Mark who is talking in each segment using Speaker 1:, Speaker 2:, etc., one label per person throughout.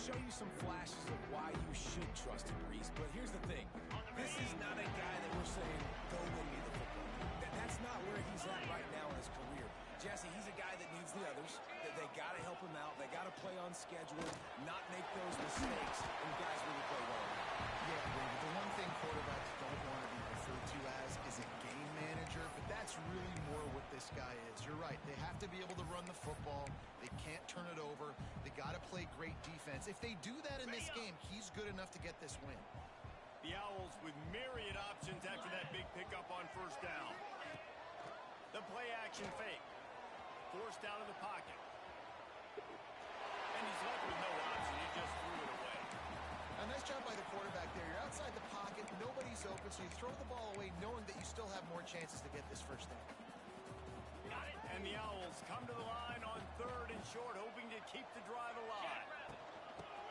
Speaker 1: show you some flashes of why you should trust him, Reese. But here's the thing. This is not a guy that we're saying, go win me the football game. That's not where he's at right now in his career. Jesse, he's a guy that needs the others. They got to help him out. They got to play on schedule, not make those mistakes, and guys really play well.
Speaker 2: Yeah, David, the one thing quarterbacks don't want to be referred to as is a game manager, but that's really more what this guy is. You're right. They have to be able to run the football. They can't turn it over. They got to play great defense. If they do that in this game, he's good enough to get this win.
Speaker 3: The Owls with myriad options after that big pickup on first down. The play action fake. Forced out of the pocket. And he's left with no option. He just threw it away.
Speaker 2: A nice job by the quarterback there. You're outside the pocket. Nobody's open, so you throw the ball away knowing that you still have more chances to get this first down.
Speaker 3: Got it. And the Owls come to the line on 3rd and short, hoping to keep the drive alive.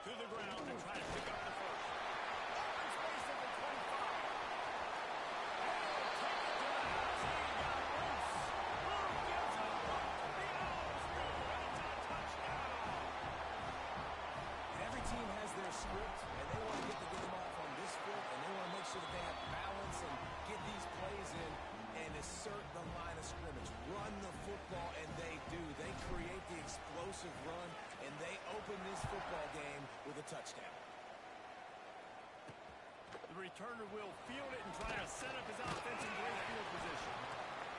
Speaker 3: To the ground and try to pick up the first. Open space at the 25. And take it to the house. He got loose. Boom, gives it up. The Owls win. It's a touchdown.
Speaker 1: And every team has their script, and they want to get the game off on this foot, and they want to make sure that they have balance and get these plays in and assert the line of scrimmage. Run the football, and they do. They create the explosive run, and they open this football game with a touchdown.
Speaker 3: The returner will field it and try to set up his offense in great field position.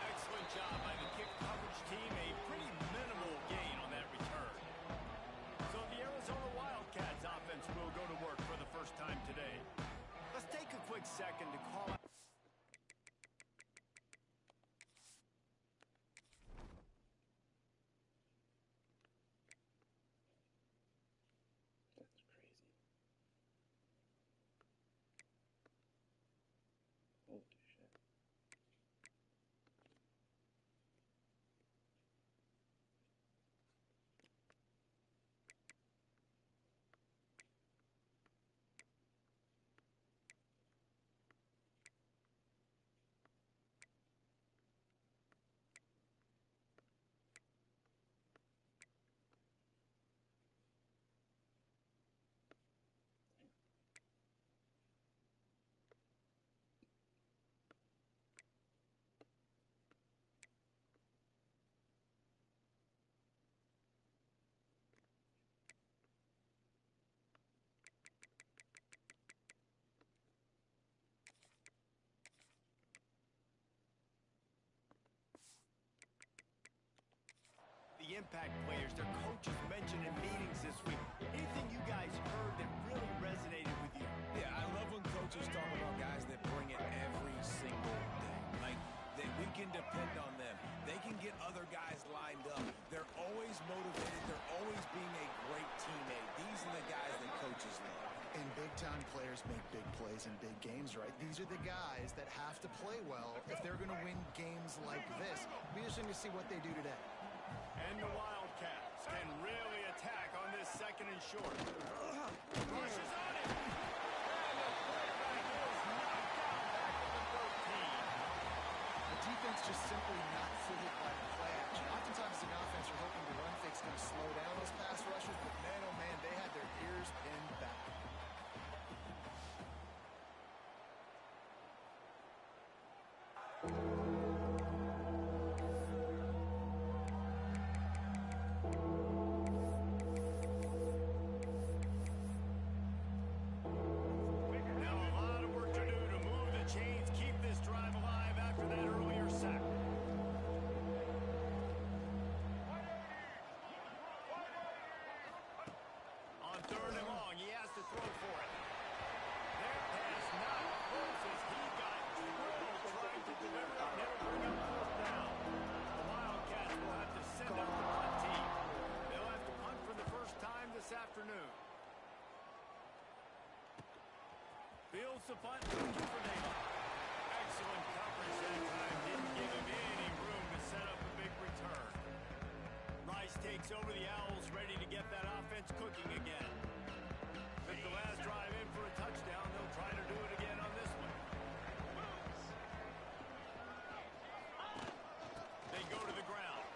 Speaker 3: Excellent job by the kick coverage team. A pretty minimal gain on that return. So the Arizona Wildcats offense will go to work for the first time today. Let's take a quick second to call out.
Speaker 4: That's crazy. Holy shit.
Speaker 3: The impact players, their coaches mentioned in meetings this week. Anything you guys heard that really resonated with you?
Speaker 1: Yeah, I love when coaches talk about guys that bring it every single day. Like, that we can depend on them. They can get other guys lined up. They're always motivated. They're always being a great teammate. These are the guys that coaches love.
Speaker 2: And big-time players make big plays in big games, right? These are the guys that have to play well if they're going to win games like this. Be interesting to see what they do today.
Speaker 3: And the Wildcats can really attack on this 2nd and short. Rushes on it. And the quarterback is knocked out back at the 13.
Speaker 2: The defense just simply not fooled by the play action. Oftentimes the offense are hoping the run fake's going to slow down those pass rushers, but man, oh man, they had their ears pinned back.
Speaker 3: Fields the punt, looking for Neyland. Excellent coverage that time. Didn't give him any room to set up a big return. Rice takes over the Owls, ready to get that offense cooking again. Took the last drive in for a touchdown. They'll try to do it again on this one. They go to the ground.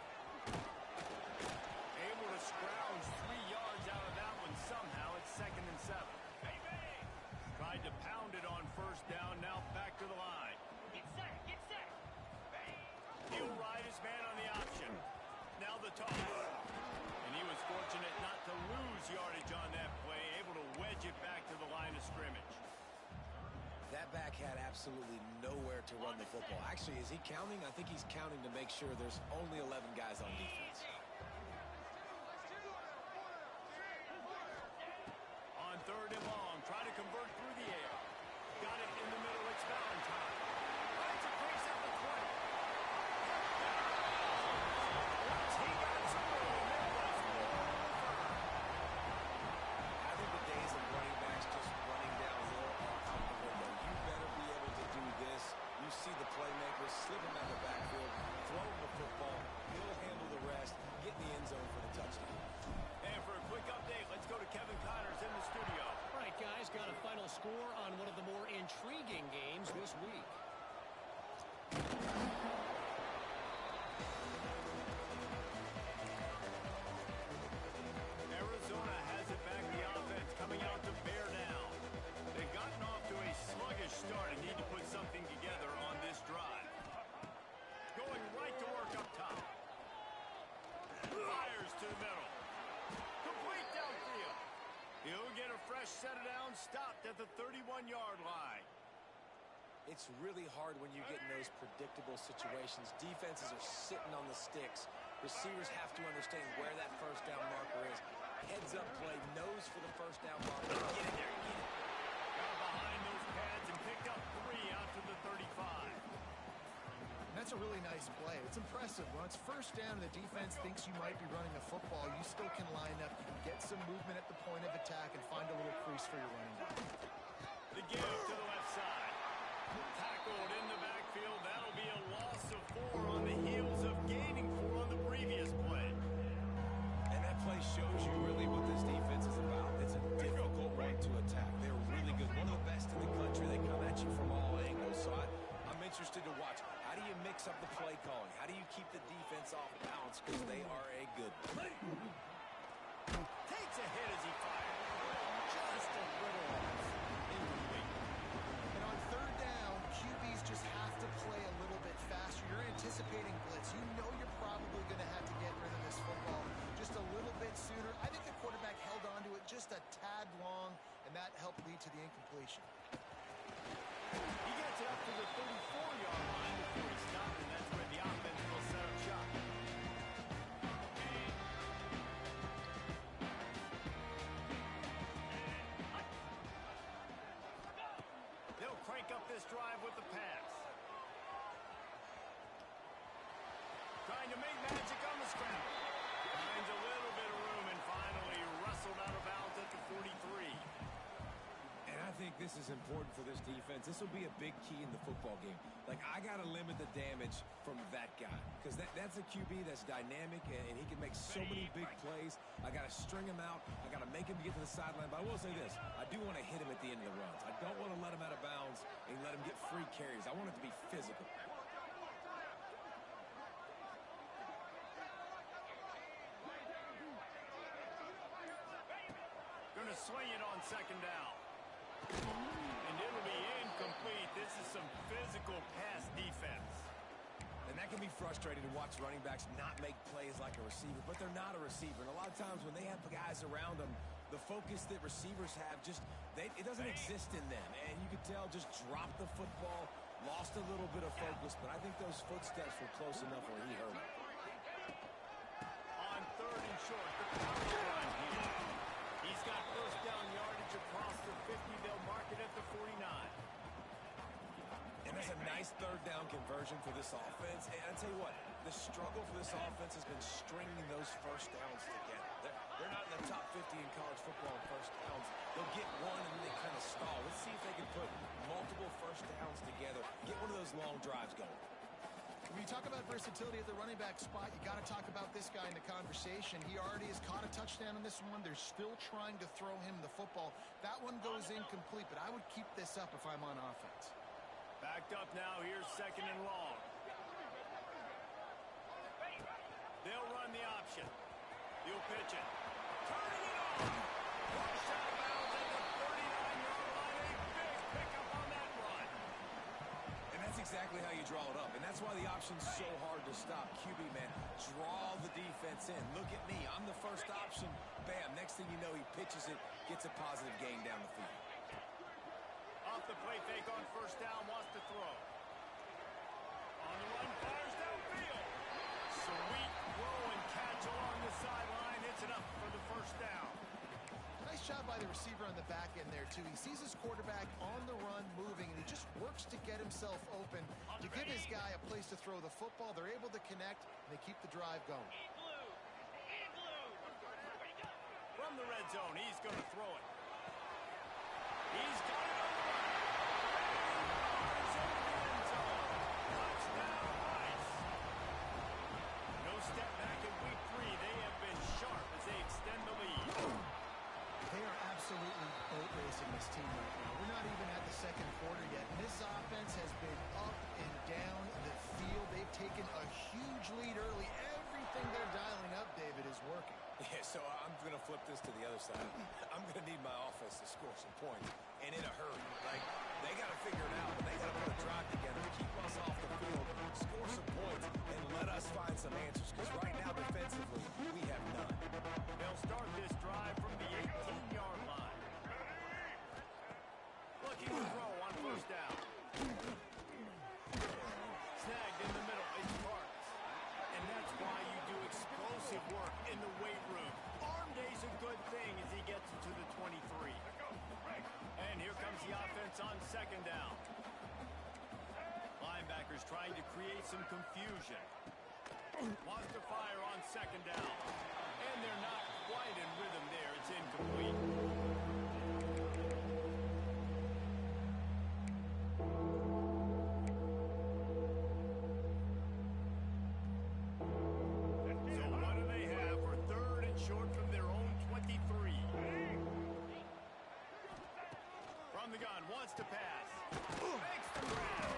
Speaker 3: Able to scrounge 3 yards out of that one somehow. It's toss. And he was fortunate not to lose yardage on that play, able to wedge it back to the line of scrimmage.
Speaker 1: That back had absolutely nowhere to run the football. Actually, is he counting? I think he's counting to make sure there's only 11 guys on defense.
Speaker 3: On 3rd and long, trying to convert through the air. Got it in the middle. It's Valentine. Finds a crease at the 20. Once he got to room, it was all over.
Speaker 1: I think the days of running backs just running downhill are out the window. You better be able to do this. You see the playmakers slip him out of the backfield, throw him the football, he'll handle the rest, get in the end zone for the touchdown.
Speaker 3: And for a quick update, let's go to Kevin Connors in the studio.
Speaker 4: All right, guys, got a final score on one of the more intriguing games this week.
Speaker 3: Arizona has it back, the offense coming out to bear down. They've gotten off to a sluggish start and need to put something together on this drive. Going right to work up top. Fires to the middle. Complete downfield. He'll get a fresh set of downs, stopped at the 31-yard line.
Speaker 1: It's really hard when you get in those predictable situations. Defenses are sitting on the sticks. Receivers have to understand where that first down marker is. Heads up play, nose for the first down marker. Get in there, get it.
Speaker 3: Got behind those pads and picked up 3 out to the 35.
Speaker 2: And that's a really nice play. It's impressive. When it's first down and the defense thinks you might be running the football, you still can line up. You can get some movement at the point of attack and find a little crease for your running back.
Speaker 3: The give to the left side. Tackled in the backfield. That'll be a loss of 4 on the heels of gaining 4 on the previous play.
Speaker 1: And that play shows you really what this defense is about. It's a difficult one to attack. They're really good. One of the best in the country. They come at you from all angles. So I'm interested to watch. How do you mix up the play calling? How do you keep the defense off balance? Because they are a good one.
Speaker 3: Takes a hit as he fires. Just a little off. Incomplete.
Speaker 2: And on 3rd down, QBs just have to play a little bit faster. You're anticipating blitz. You know you're probably going to have to get rid of this football just a little bit sooner. I think the quarterback held on to it just a tad long, and that helped lead to the incompletion.
Speaker 3: He gets it up to the 34-yard line before he stopped, and that's where the offense will set up shop. They'll crank up this drive with the pass. Trying to make magic on the scramble. Finds a little bit of room and finally wrestled out of bounds at the 43.
Speaker 1: And I think this is important for this defense. This will be a big key in the football game. Like, I got to limit the damage from that guy. Because that's a QB that's dynamic, and he can make so many big plays. I got to string him out. I got to make him get to the sideline. But I will say this. I do want to hit him at the end of the runs. I don't want to let him out of bounds and let him get free carries. I want it to be physical.
Speaker 3: Going to swing it on 2nd down. And it'll be incomplete. This is some physical pass defense.
Speaker 1: And that can be frustrating to watch running backs not make plays like a receiver, but they're not a receiver. And a lot of times when they have guys around them, the focus that receivers have it doesn't exist in them. And you could tell just dropped the football, lost a little bit of focus, but I think those footsteps were close enough where he heard it.
Speaker 3: On 3rd and short, the power run here. He's got first down yardage across the 50. They'll mark it at the 49.
Speaker 1: And that's a nice 3rd down conversion for this offense. And I tell you what, the struggle for this offense has been stringing those first downs together. They're not in the top 50 in college football in first downs. They'll get one and then they kind of stall. Let's see if they can put multiple first downs together, get one of those long drives going.
Speaker 2: When you talk about versatility at the running back spot, you got to talk about this guy in the conversation. He already has caught a touchdown on this one. They're still trying to throw him the football. That one goes incomplete, but I would keep this up if I'm on offense.
Speaker 3: Backed up now. Here's 2nd and long. They'll run the option. He'll pitch it. Turning it on. Pushed out of bounds at the 39-yard line. A big pickup on that run.
Speaker 1: And that's exactly how you draw it up. And that's why the option's so hard to stop. QB, man, draw the defense defense in. Look at me. I'm the first option. Bam. Next thing you know, he pitches it, gets a positive gain down the field.
Speaker 3: Off the play fake on first down, wants to throw. On the run, fires downfield. Sweet throw and catch along the sideline. Hits it up for the first down.
Speaker 2: Nice job by the receiver on the back end there, too. He sees his quarterback on the run moving, and he just works to get himself open to give his guy a place to throw the football. They're able to connect, and they keep the drive going.
Speaker 3: From the red zone, he's going to throw it. He's got it on the run. He's in the end zone. Touchdown, Rice. No step back in week 3. They have been sharp as they extend the lead.
Speaker 2: They are absolutely boat racing this team right now. We're not even at the second quarter yet. And this offense has been up and down the field. They've taken a huge lead early. Everything they're dialing up, David, is working.
Speaker 1: Yeah, so I'm going to flip this to the other side. I'm going to need my offense to score some points, and in a hurry. Like, they got to figure it out, but they got to put a drive together, keep us off the field, score some points, and let us find some answers, because right now, defensively, we have none.
Speaker 3: They'll start this drive from the 18-yard line. Looking to throw on first down. Snagged in the middle. It's Parks. And that's why you do explosive work in the weight room. Arm day's a good thing as he gets into the 23. And here comes the offense on second down. Linebackers trying to create some confusion. Wants to fire on second down. And they're not quite in rhythm there. It's incomplete. So what do they have for third and short from their own 23? From the gun, wants to pass. Makes the grab.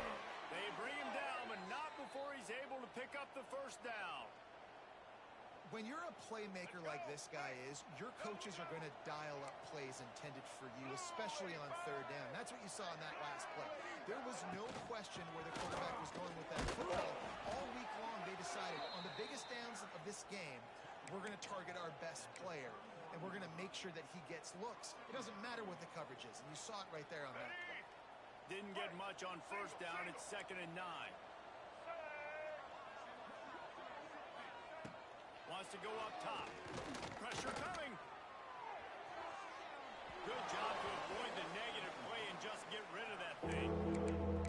Speaker 3: They bring him down, but not before he's able to pick up the first down.
Speaker 2: When you're a playmaker like this guy is, your coaches are going to dial up plays intended for you, especially on third down. That's what you saw in that last play. There was no question where the quarterback was going with that football. All week long, they decided on the biggest downs of this game, we're going to target our best player, and we're going to make sure that he gets looks. It doesn't matter what the coverage is, and you saw it right there on that play.
Speaker 3: Didn't get much on first down. It's 2nd and 9. Wants to go up top. Pressure coming. Good job to avoid the negative play and just get rid of that thing.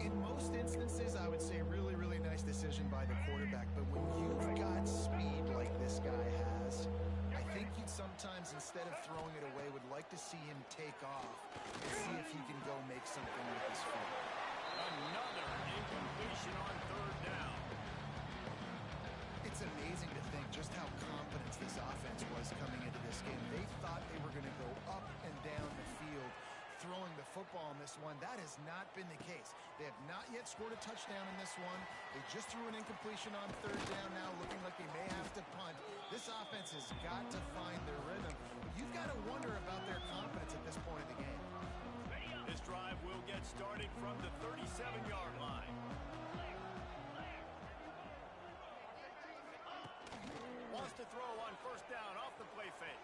Speaker 2: In most instances, I would say really, really nice decision by the quarterback. But when you've got speed like this guy has, I think you'd sometimes, instead of throwing it away, would like to see him take off and see if he can go make something with his feet.
Speaker 3: Another incompletion on third down.
Speaker 2: It's amazing to think just how confident this offense was coming into this game. They thought they were going to go up and down the field throwing the football in this one. That has not been the case. They have not yet scored a touchdown in this one. They just threw an incompletion on third down now, looking like they may have to punt. This offense has got to find their rhythm. You've got to wonder about their confidence at this point in the game.
Speaker 3: This drive will get started from the 37-yard line. Wants to throw on first down off the play fake.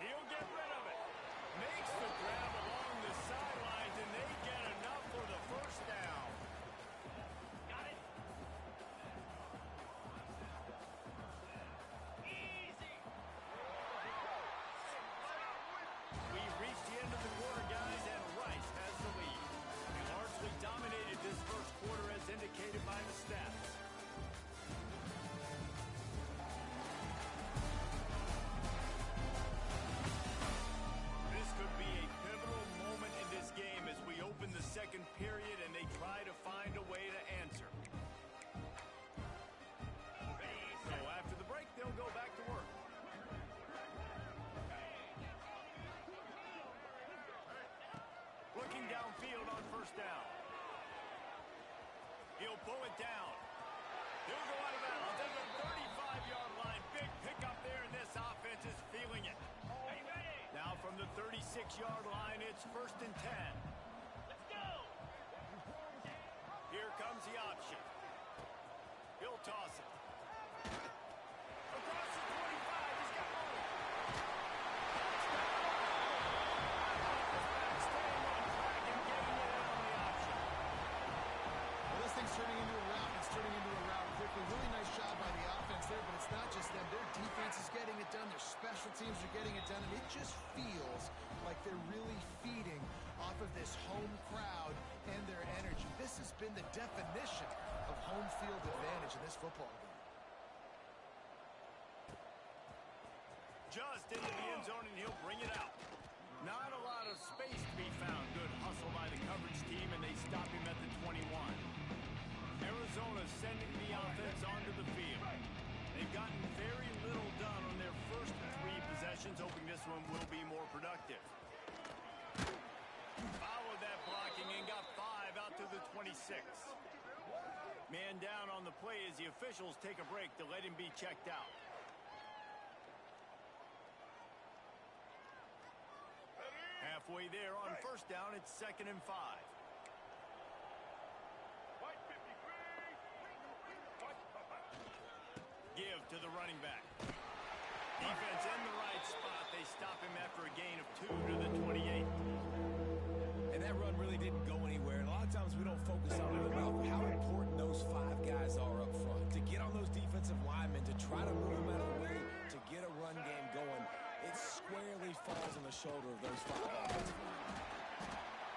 Speaker 3: He'll get rid of it. Makes the grab along the sidelines, and they get enough for the first down. Got it. Easy. We reached the end of the quarter, guys, and Rice has the lead. They largely dominated this first quarter as indicated by the stats. Second period, and they try to find a way to answer. So after the break, they'll go back to work. Looking downfield on first down. He'll pull it down. He'll go out of bounds at the 35-yard line. Big pickup there, and this offense is feeling it. Now from the 36-yard line, it's 1st and 10. Here comes the option. He'll toss it. Across the
Speaker 2: special teams are getting it done, and it just feels like they're really feeding off of this home crowd and their energy. This has been the definition of home field advantage in this football game.
Speaker 3: Just into the end zone, and he'll bring it out. Not a lot of space to be found. Good hustle by the coverage team, and they stop him at the 21. Arizona sending the offense onto the field. They've gotten very little done on their first 3 possessions, hoping this one will be more productive. Followed that blocking and got 5 out to the 26. Man down on the play as the officials take a break to let him be checked out. Halfway there on first down, it's 2nd and 5. Give to the running back. Defense in the right spot. They stop him after a gain of 2 to the 28.
Speaker 1: And that run really didn't go anywhere. And a lot of times we don't focus on it enough, how important those 5 guys are up front. To get on those defensive linemen, to try to move them out of the way, to get a run game going, it squarely falls on the shoulder of those 5 offensive linemen.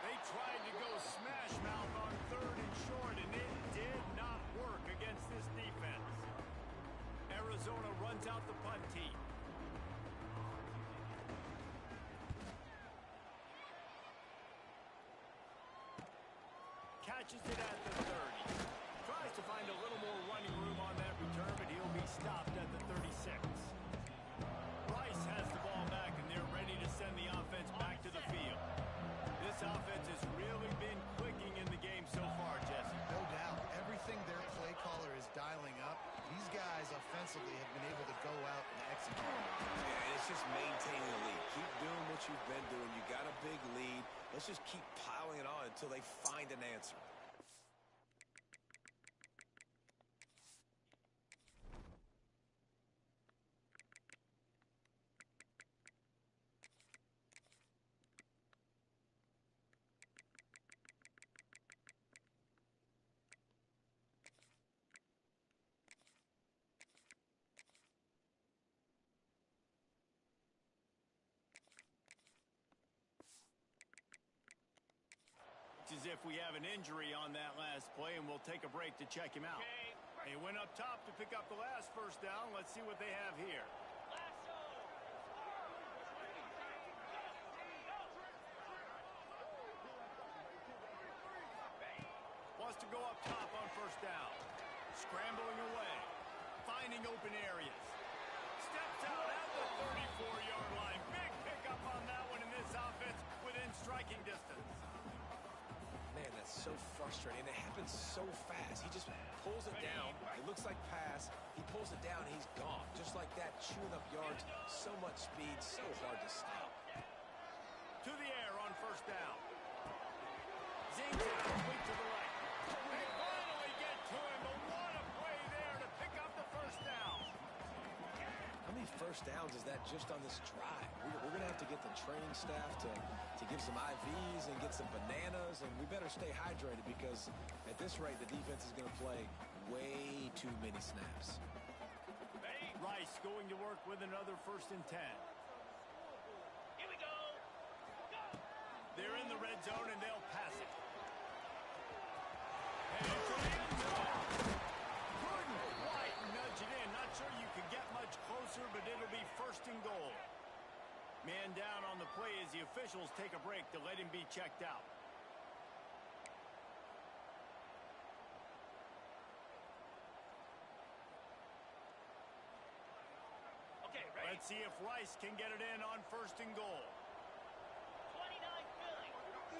Speaker 3: They tried to go smash mouth on 3rd and short, and it did not work against this defense. Arizona runs out the punt team. Catches it at the 30. Tries to find a little more running room on that return, but he'll be stopped at the 36. Rice has the ball back, and they're ready to send the offense back to the field. This offense has really been clicking in the game so far, Jesse.
Speaker 2: No doubt. Everything their play caller is dialing up, these guys offensively have been able to go out and execute.
Speaker 1: Yeah, and it's just maintaining the lead. Keep doing what you've been doing. You got a big lead. Let's just keep piling it on until they find an answer.
Speaker 3: It's as if we have an injury on that last play, and we'll take a break to check him out. They went up top to pick up the last first down. Let's see what they have here. Wants to go up top on first down. Scrambling away. Finding open areas. Steps out at the 34-yard line. Big pickup on that one in this offense within striking distance.
Speaker 1: Man, that's so frustrating. It happens so fast. He just pulls it down. It looks like pass. He pulls it down, and he's gone. Just like that, chewing up yards. So much speed, so hard to stop.
Speaker 3: To the air on first down. Zings it complete to the right. They finally get to him, but what a play there to pick up the first down.
Speaker 1: How many first downs is that just on this drive? We're going to have to get the training staff to give some IVs and get some bananas, and we better stay hydrated because at this rate, the defense is going to play way too many snaps.
Speaker 3: Rice going to work with another 1st and 10.
Speaker 5: Here we go.
Speaker 3: They're in the red zone, and they'll pass it. And it's in the end zone. Couldn't quite nudge it in. Not sure you could get much closer, but it'll be 1st and goal. Man down on the play as the officials take a break to let him be checked out.
Speaker 5: Okay, ready?
Speaker 3: Let's see if Rice can get it in on 1st and goal.
Speaker 5: 29 Philly.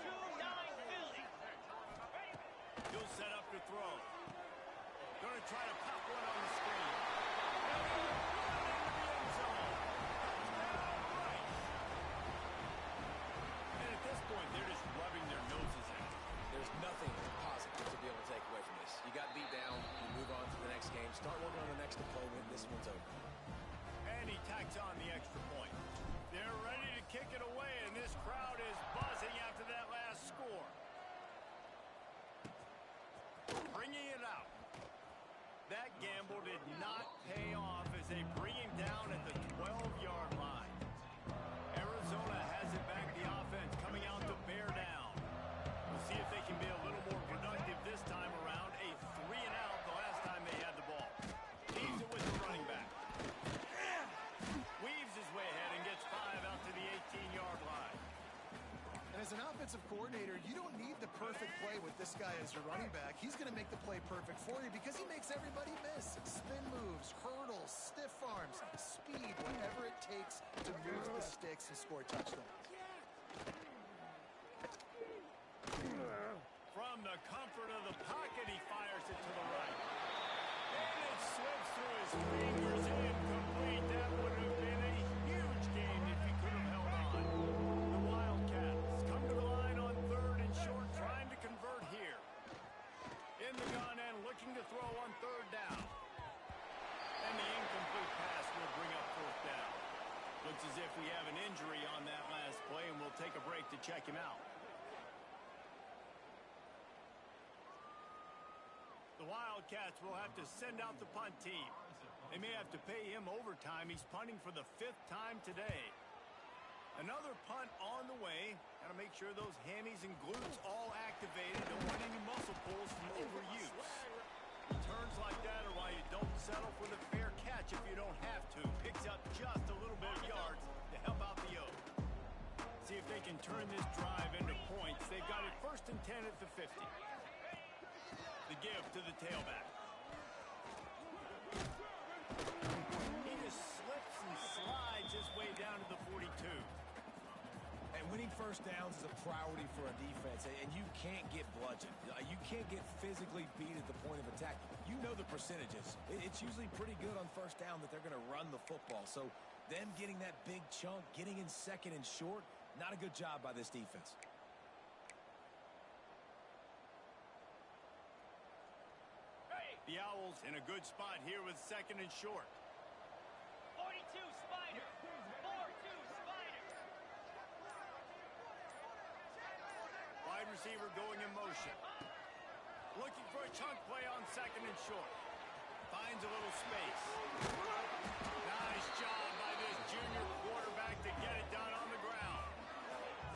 Speaker 5: 2-9 Philly.
Speaker 3: He'll set up to throw. Going to try to pop one on the screen. And at this point, they're just rubbing their noses in.
Speaker 1: There's nothing positive to be able to take away from this. You got beat down, you move on to the next game, start working on the next opponent, this one's over.
Speaker 3: And he tacks on the extra point. They're ready to kick it away, and this crowd is buzzing after that last score. Bringing it out. That gamble did not pay off as they bring him down at the 12-yard line.
Speaker 2: perfect play with this guy as your running back. He's going to make the play perfect for you because he makes everybody miss. Spin moves, hurdles, stiff arms, speed, whatever it takes to move the sticks and score touchdowns.
Speaker 3: From the comfort of the pocket, he fires it to the right. And it slips through his fingers, incomplete. That would have been a huge gain if he could have held on. The Wildcats come to the line on 3rd and short, trying to convert here. In the gun and looking to throw on 3rd down. And the incomplete pass will bring up 4th down. Looks as if we have an injury on that last play, and we'll take a break to check him out. The Wildcats will have to send out the punt team. They may have to pay him overtime. He's punting for the 5th time today. Another punt on the way. Got to make sure those hammies and glutes all activated. Don't want any muscle pulls from overuse. Returns like that are why you don't settle for the fair catch if you don't have to. Picks up just a little bit of yards to help out the O. See if they can turn this drive into points. They've got it 1st and 10 at the 50. The give to the tailback. He just slips and slides his way down to the 42.
Speaker 1: And winning first downs is a priority for a defense, and you can't get bludgeoned. You can't get physically beat at the point of attack. You know the percentages. It's usually pretty good on first down that they're going to run the football. So them getting that big chunk, getting in 2nd and short, not a good job by this defense.
Speaker 3: The Owls in a good spot here with 2nd and short.
Speaker 5: 42 Spider. 4-2 Spider.
Speaker 3: Wide receiver going in motion. Looking for a chunk play on 2nd and short. Finds a little space. Nice job by this junior quarterback to get it done on the ground.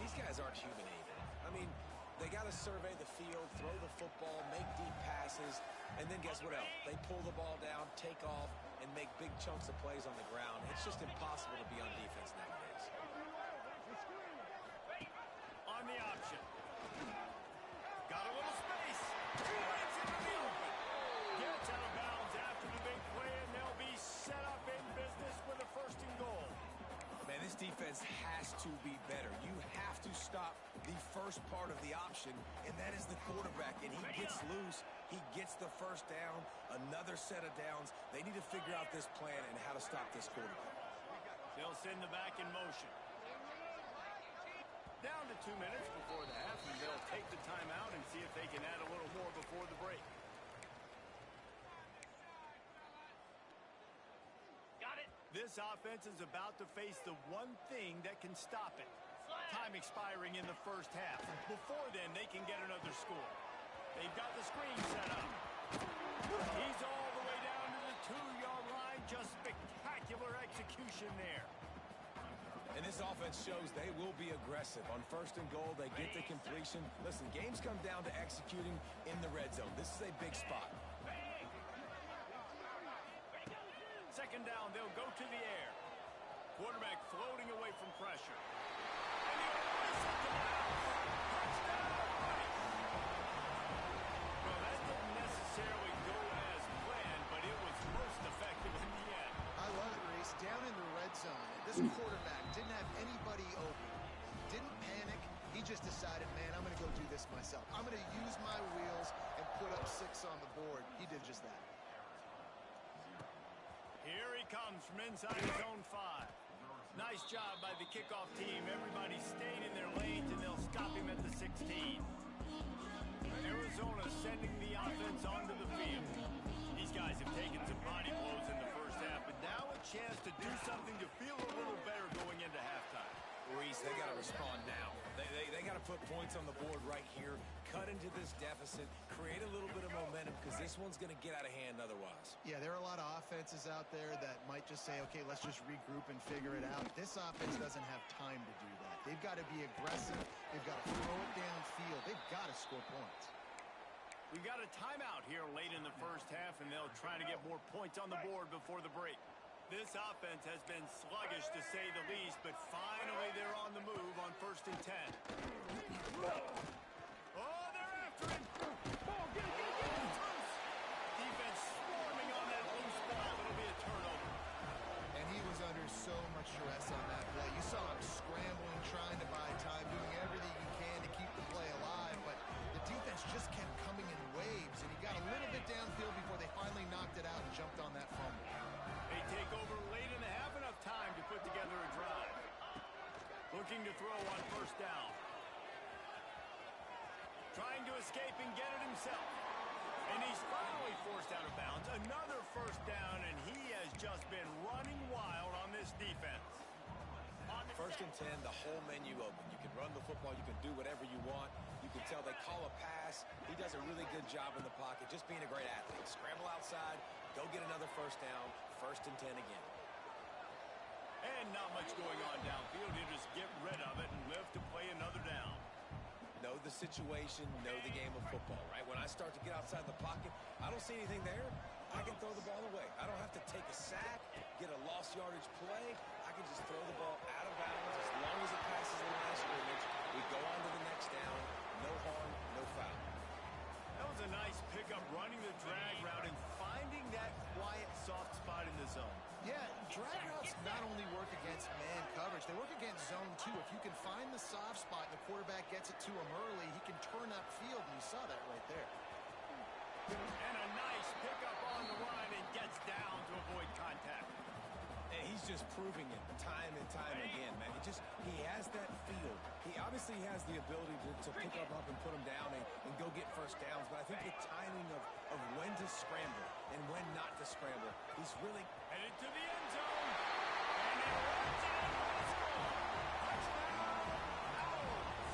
Speaker 1: These guys aren't human either. I mean, they got to survey the field, throw the football, make deep passes, and then guess what else? They pull the ball down, take off, and make big chunks of plays on the ground. It's just impossible to be on defense nowadays.
Speaker 3: On the option. Got a little space. Runs into the open. Gets out of bounds after the big play, and they'll be set up in business with a 1st and goal.
Speaker 1: Man, this defense has to be better. You have to stop the first part of the option, and that is the quarterback. And he gets loose. He gets the 1st down, another set of downs. They need to figure out this plan and how to stop this quarterback.
Speaker 3: They'll send the back in motion. Down to 2 minutes before the half, and they'll take the timeout and see if they can add a little more before the break.
Speaker 5: Got it.
Speaker 3: This offense is about to face the one thing that can stop it. Time expiring in the 1st half. Before then, they can get another score. They've got the screen set up. He's all the way down to the 2-yard line. Just spectacular execution there.
Speaker 1: And this offense shows they will be aggressive. On 1st and goal, they get the completion. Listen, games come down to executing in the red zone. This is a big spot.
Speaker 3: 2nd down, they'll go to the air. Quarterback floating away from pressure. And he'll whistle to the house. Touchdown, Rice. Well, that didn't necessarily go as planned, but it was most effective in the end.
Speaker 2: I love it, Reese. Down in the red zone, this quarterback didn't have anybody open. Didn't panic. He just decided, man, I'm going to go do this myself. I'm going to use my wheels and put up 6 on the board. He did just that.
Speaker 3: Here he comes from inside his own 5. Nice job by the kickoff team. Everybody staying in their lanes, and they'll stop him at the 16. Arizona sending the offense onto the field. These guys have taken some body blows in the 1st half, but now a chance to do something to feel a little better going into halftime.
Speaker 1: Reese, they got to respond now. They got to put points on the board right here, cut into this deficit, create a little bit of momentum, because this one's going to get out of hand otherwise.
Speaker 2: Yeah, there are a lot of offenses out there that might just say, okay, let's just regroup and figure it out. This offense doesn't have time to do that. They've got to be aggressive. They've got to throw it downfield. They've got to score points.
Speaker 3: We've got a timeout here late in the 1st half, and they'll try to get more points on the board before the break. This offense has been sluggish, to say the least, but finally they're on the move on 1st and 10. Oh, there after him. Ball, get it. Defense swarming on that loose ball. It'll be a turnover.
Speaker 2: And he was under so much stress on that play. You saw him scrambling, trying to buy time, doing everything he can to keep the play alive, but the defense just kept coming in waves, and he got a little bit downfield before they finally knocked it out and jumped on that fumble.
Speaker 3: They take over late in the half, enough time to put together a drive. Looking to throw on first down. Trying to escape and get it himself. And he's finally forced out of bounds. Another first down, and he has just been running wild on this defense.
Speaker 1: First and 10, the whole menu open. You can run the football. You can do whatever you want. You can tell they call a pass. He does a really good job in the pocket, just being a great athlete. Scramble outside, go get another first down, first and 10 again.
Speaker 3: And not much going on downfield. You just get rid of it and live to play another down.
Speaker 1: Know the situation, know the game of football, right? When I start to get outside the pocket, I don't see anything there. I can throw the ball away. I don't have to take a sack, get a lost yardage play. I can just throw the ball out of bounds as long as it passes the line of scrimmage. We go on to the next down. No harm, no foul.
Speaker 3: That was a nice pickup, running the drag route and finding that quiet, soft spot in the zone.
Speaker 2: Yeah, drag routes not only work against man coverage, they work against zone too. If you can find the soft spot and the quarterback gets it to him early, he can turn upfield, and you saw that right there.
Speaker 3: And a nice pickup on the run and gets down to avoid contact.
Speaker 1: And he's just proving it time and time again, man. He has that feel. He obviously has the ability to pick up and put him down and go get first downs, but I think the timing of when to scramble and when not to scramble, he's really
Speaker 3: Headed to the end zone. And it runs in. Touchdown, Owls.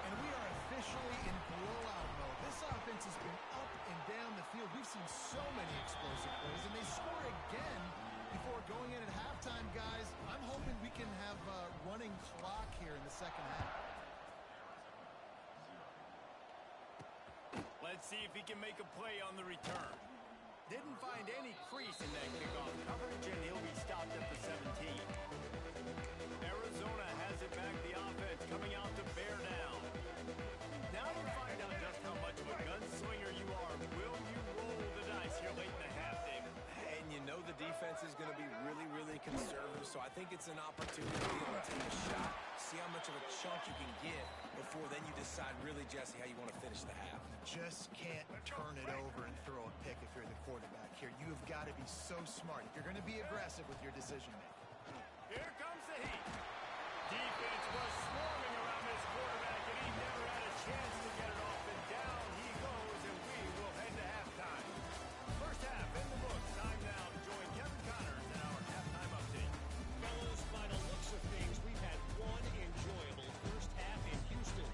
Speaker 2: And we are officially in blowout mode. This offense has been up and down the field. We've seen so many explosive plays, and they score again before going in at halftime, guys. I'm hoping we can have a running clock here in the second half.
Speaker 3: Let's see if he can make a play on the return. Didn't find any crease in that kickoff coverage, and he'll be stopped at the 17. Arizona has it back, the offense coming out to bear down. Now you find out just how much of a gunslinger you are. Will you roll the dice here late in the half, David?
Speaker 1: And you know the defense is going to be really, really conservative, so I think it's an opportunity to be able to take a shot, see how much of a chunk you can get before then you decide really, Jesse, how you want to finish the half.
Speaker 2: Just can't turn it over and throw a pick if you're the quarterback here. You have got to be so smart if you're going to be aggressive with your decision making.
Speaker 3: Here comes the heat. Defense was swarming around this quarterback, and he never had a chance to get it off. And down he goes, and we will head to halftime. First half in the books. Time now to join Kevin Connors in our halftime update.
Speaker 4: Fellows, by the looks of things, we've had one enjoyable first half in Houston.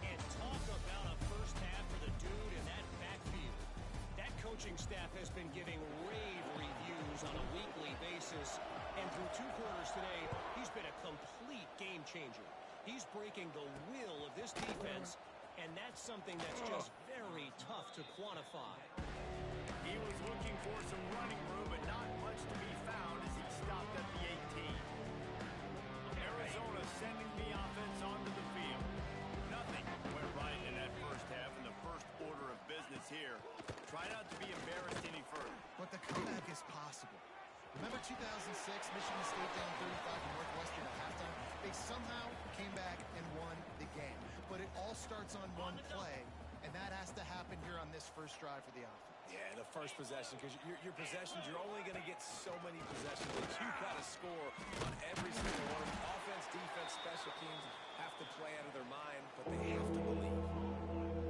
Speaker 4: And talk about a first half for the dude in that backfield. That coaching staff has been giving rave reviews on a weekly basis. And through 2 quarters today, he's been a complete game changer. He's breaking the will of this defense, and that's something that's just very tough to quantify.
Speaker 3: He was looking for some running room, but not much to be found as he stopped at the 18. Arizona sending the offense onto the field. Nothing went right in that first half, in the first order of business here. Try not to be embarrassed any further.
Speaker 2: But the comeback is possible. Remember 2006, Michigan State down 35 to Northwestern at halftime? They somehow came back and won the game. But it all starts on one play, and that has to happen here on this first drive for the offense.
Speaker 1: Yeah, the first possession, because your possessions, you're only going to get so many possessions that you've got to score on every single one of them. Offense, defense, special teams have to play out of their mind, but they have to believe.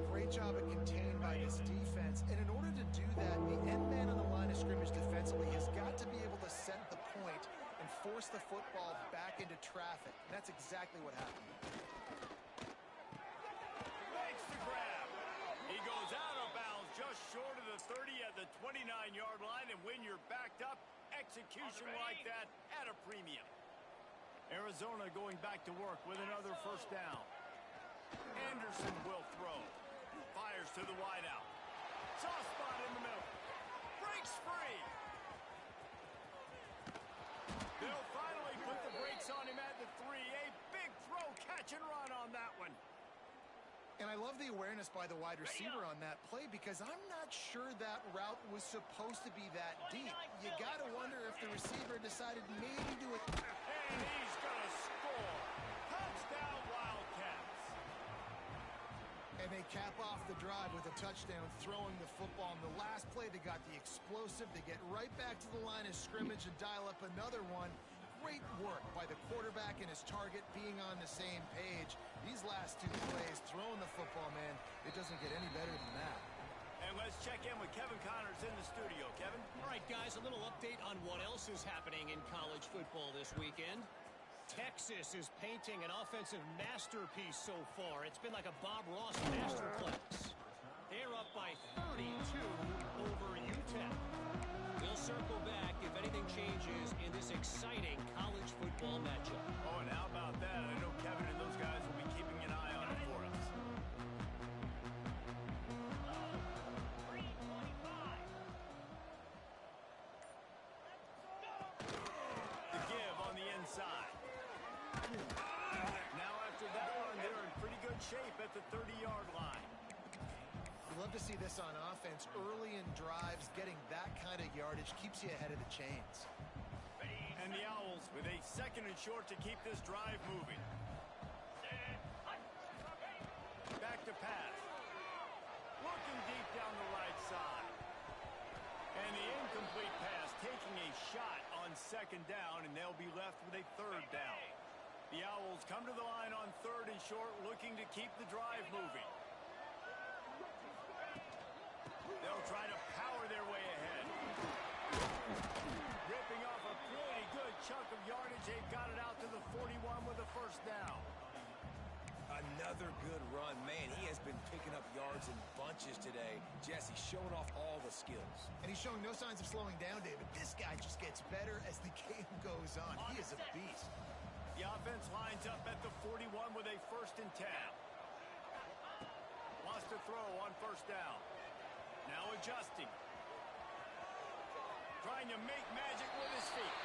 Speaker 2: Great job at contained by this defense. And in order to do that, the end man on the line of scrimmage defensively has got to be able to set the point and force the football back into traffic. And that's exactly what happened.
Speaker 3: Makes the grab. He goes out of bounds just short of the 30 at the 29-yard line. And when you're backed up, execution like that at a premium. Arizona going back to work with another first down. Anderson will throw. Fires to the wideout. Soft spot in the middle. Breaks free. They'll finally put the brakes on him at the 3. A big throw, catch and run on that one.
Speaker 2: And I love the awareness by the wide receiver on that play because I'm not sure that route was supposed to be that deep. You got to wonder if the receiver decided maybe to...
Speaker 3: And he's going to score. Touchdown, Wildcats.
Speaker 2: And they cap off the drive with a touchdown throwing the football. In the last play, they got the explosive. They get right back to the line of scrimmage and dial up another one. Great work by the quarterback and his target being on the same page. These last two plays, throwing the football, man, it doesn't get any better than that.
Speaker 3: And let's check in with Kevin Connors in the studio. Kevin?
Speaker 4: All right, guys, a little update on what else is happening in college football this weekend. Texas is painting an offensive masterpiece so far. It's been like a Bob Ross masterclass. They're up by 32 over UTEP. We'll circle back if anything changes in this exciting college football matchup.
Speaker 3: Oh, and how about that? I know Kevin and those guys will be keeping an eye on it for us.
Speaker 5: 325.
Speaker 3: The give on the inside. Now after that run, they're in pretty good shape at the 30-yard line.
Speaker 2: You love to see this on offense. Early in drives, getting that kind of yardage keeps you ahead of the chains.
Speaker 3: And the Owls with a second and short to keep this drive moving. Back to pass. Looking deep down the right side. And the incomplete pass taking a shot on second down, and they'll be left with a third down. The Owls come to the line on third and short, looking to keep the drive moving. They'll try to power their way ahead. Ripping off a pretty good chunk of yardage. They've got it out to the 41 with a first down.
Speaker 1: Another good run. Man, he has been picking up yards in bunches today. Jesse showing off all the skills.
Speaker 2: And he's showing no signs of slowing down, David. This guy just gets better as the game goes on. He is a beast.
Speaker 3: The offense lines up at the 41 with a 1st and 10. Wants to throw on first down. Now adjusting. Trying to make magic with his feet.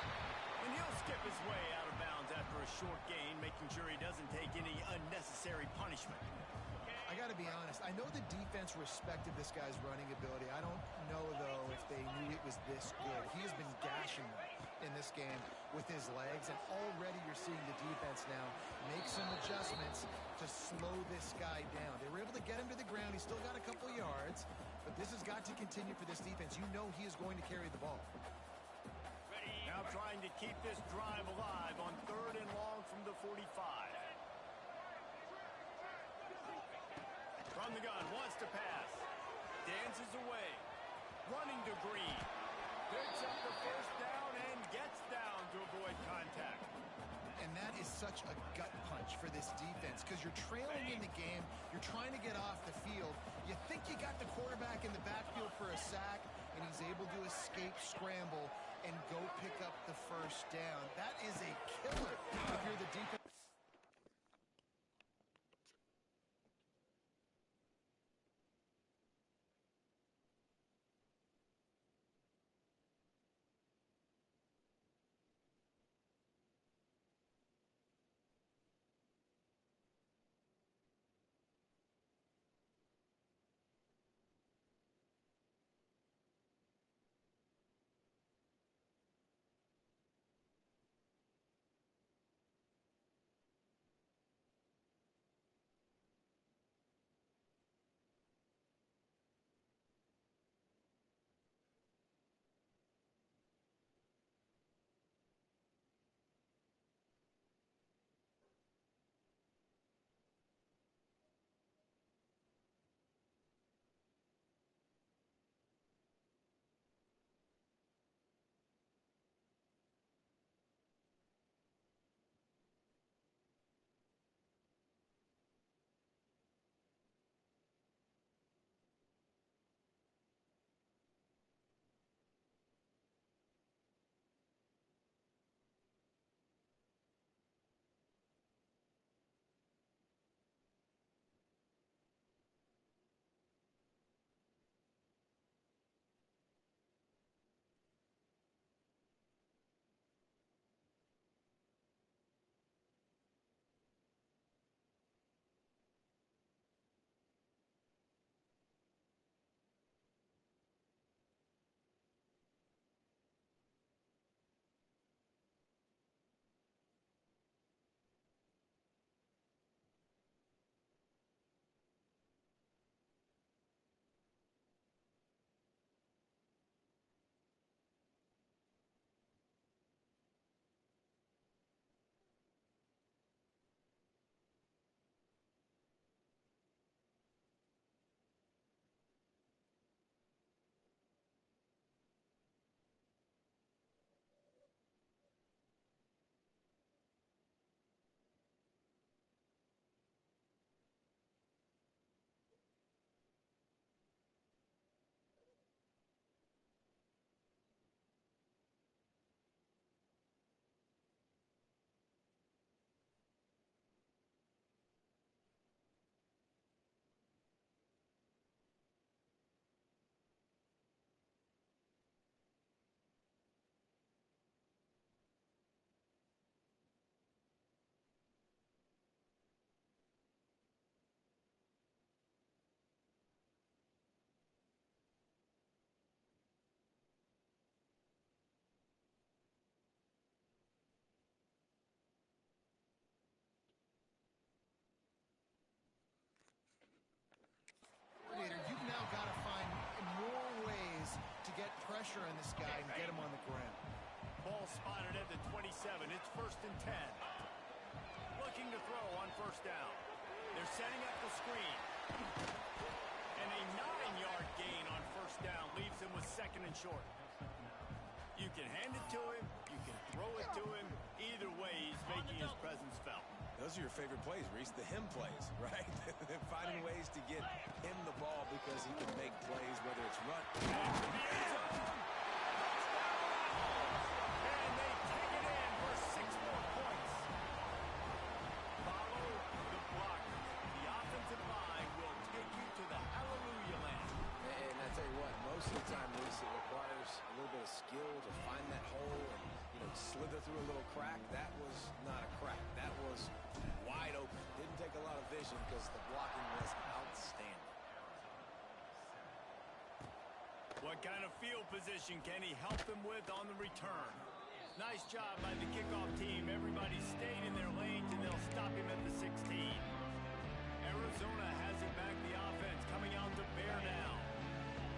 Speaker 3: And he'll skip his way out of bounds after a short gain, making sure he doesn't take any unnecessary punishment.
Speaker 2: I got to be honest. I know the defense respected this guy's running ability. I don't know, though, if they knew it was this good. He has been gashing them in this game with his legs, and already you're seeing the defense now make some adjustments to slow this guy down. They were able to get him to the ground. He's still got a couple yards, but this has got to continue for this defense. You know he is going to carry the ball.
Speaker 3: Now trying to keep this drive alive on 3rd and long from the 45. From the gun, wants to pass. Dances away. Running to Green. Picks up the first down and gets down to avoid contact.
Speaker 2: And that is such a gut punch for this defense because you're trailing in the game. You're trying to get off the field. You think you got the quarterback in the backfield for a sack, and he's able to escape, scramble, and go pick up the first down. That is a killer if you're the defense. pressure on this guy and get him on the ground.
Speaker 3: Ball spotted at the 27. It's 1st and 10. Looking to throw on 1st down. They're setting up the screen. And a 9-yard gain on 1st down leaves him with 2nd and short. You can hand it to him. You can throw it to him. Either way, he's making his presence felt.
Speaker 1: Those are your favorite plays, Reese, the him plays, right? Finding ways to get him the ball because he can make plays, whether it's run.
Speaker 3: And to the end zone. And they take it in for 6 more points. Follow the blocker. The offensive line will take you to the hallelujah land.
Speaker 1: And I tell you what, most of the time, Reese, it requires a little bit of skill to find that hole and, slither through a little crack. That was not a crack. That was wide open. Didn't take a lot of vision because the blocking was outstanding.
Speaker 3: What kind of field position can he help them with on the return? Nice job by the kickoff team. Everybody stayed in their lanes, and they'll stop him at the 16. Arizona has it back, the offense coming out to bear now.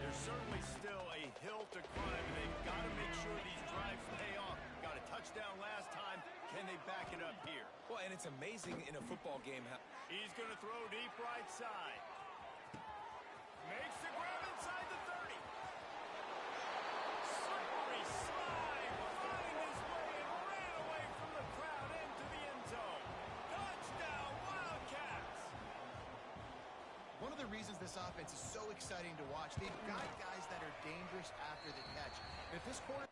Speaker 3: There's certainly still a hill to climb, and they've got to make sure these drives pay off. Got a touchdown last time. Can they back it up here?
Speaker 1: Well, and it's amazing in a football game how...
Speaker 3: He's going to throw deep right side. Makes the grab inside the 30. Slippery slide, finding his way and ran away from the crowd into the end zone. Touchdown, Wildcats!
Speaker 2: One of the reasons this offense is so exciting to watch, they've got guys that are dangerous after the catch. If this quarter...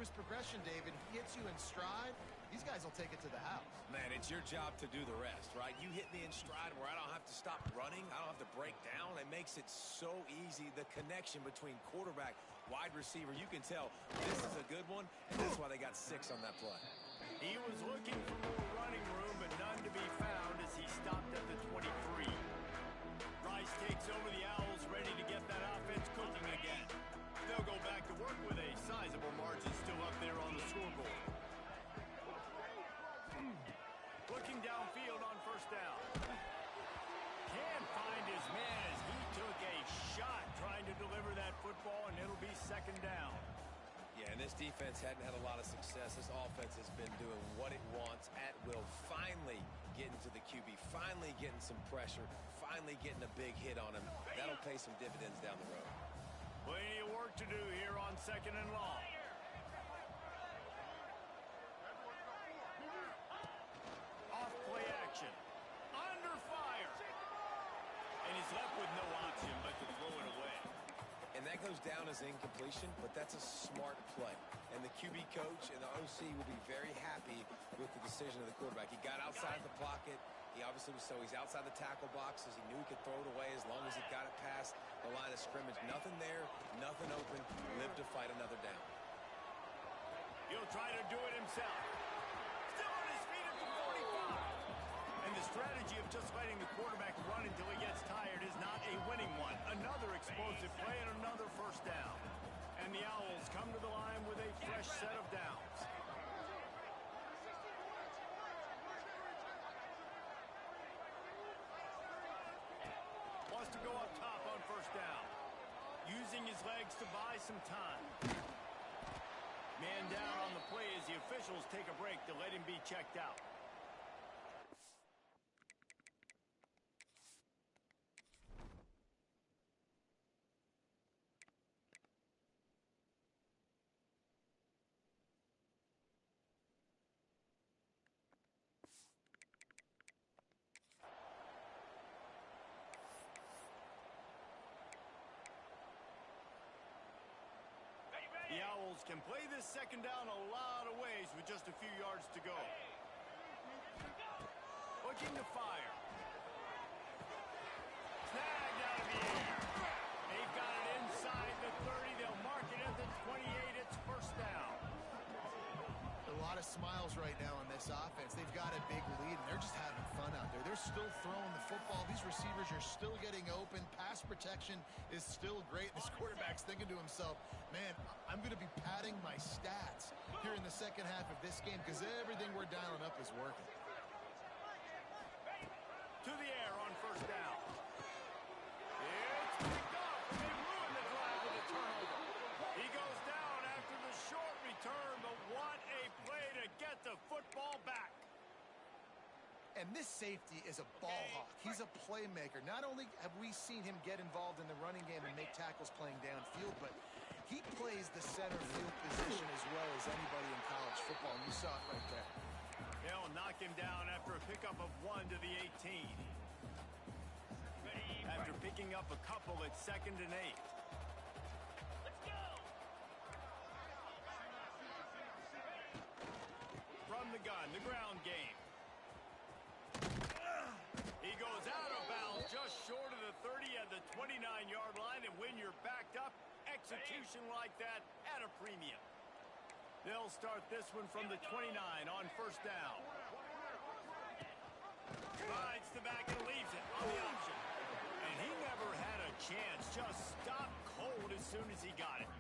Speaker 2: his progression, David. He hits you in stride. These guys will take it to the house.
Speaker 1: Man, it's your job to do the rest, right? You hit me in stride where I don't have to stop running. I don't have to break down. It makes it so easy. The connection between quarterback, wide receiver, you can tell this is a good one, and that's why they got 6 on that play.
Speaker 3: He was looking for more running room, but none to be found as he stopped at the 23. Rice takes over the Owls, ready to get that offense cooking again. They'll go back to work with a sizable margin still up there on the scoreboard. Looking downfield on first down. Can't find his man as he took a shot trying to deliver that football, and it'll be second down.
Speaker 1: Yeah, and this defense hadn't had a lot of success. This offense has been doing what it wants at will. Finally getting to the QB, finally getting some pressure, finally getting a big hit on him. That'll pay some dividends down the road.
Speaker 3: Plenty of work to do here on second and long. Off play action. Under fire. And he's left with no option but to throw it away.
Speaker 1: And that goes down as incompletion, but that's a smart play. And the QB coach and the OC will be very happy with the decision of the quarterback. He got outside the pocket. He obviously was he's outside the tackle boxes. He knew he could throw it away as long as he got it past the line of scrimmage. Nothing there, nothing open. Lived to fight another down.
Speaker 3: He'll try to do it himself. Still on his feet at the 45. And the strategy of just letting the quarterback run until he gets tired is not a winning one. Another explosive play and another first down. And the Owls come to the line with a fresh set of downs. Wants to go up top on first down. Using his legs to buy some time. Man down on the play as the officials take a break to let him be checked out. The Owls can play this second down a lot of ways with just a few yards to go. Looking to fire. Snagged out of the air. They've got it inside the 30. They'll mark it at the 28. It's first down.
Speaker 2: A lot of smiles right now on this offense. They've got a big lead, and they're just having fun out there. They're still throwing the football. These receivers are still getting open. Pass protection is still great. This quarterback's thinking to himself, man, I'm going to be padding my stats here in the second half of this game because everything we're dialing up is working.
Speaker 3: To the air on first down. It's picked up. They ruined the drive with a turnover. He goes down after the short return, but what a play to get the football back.
Speaker 2: And this safety is a ball hawk. He's a playmaker. Not only have we seen him get involved in the running game and make tackles playing downfield, but he plays the center field position as well as anybody in college football, and you saw it right there.
Speaker 3: They'll knock him down after a pickup of 1 to the 18. After picking up a couple at 2nd and 8.
Speaker 5: Let's go!
Speaker 3: From the gun, the ground game. He goes out of bounds just short of the 30 at the 29-yard line, and when you're backed up, execution like that at a premium. They'll start this one from the 29 on first down. Rides the back and leaves it on the option. And he never had a chance, just stopped cold as soon as he got it.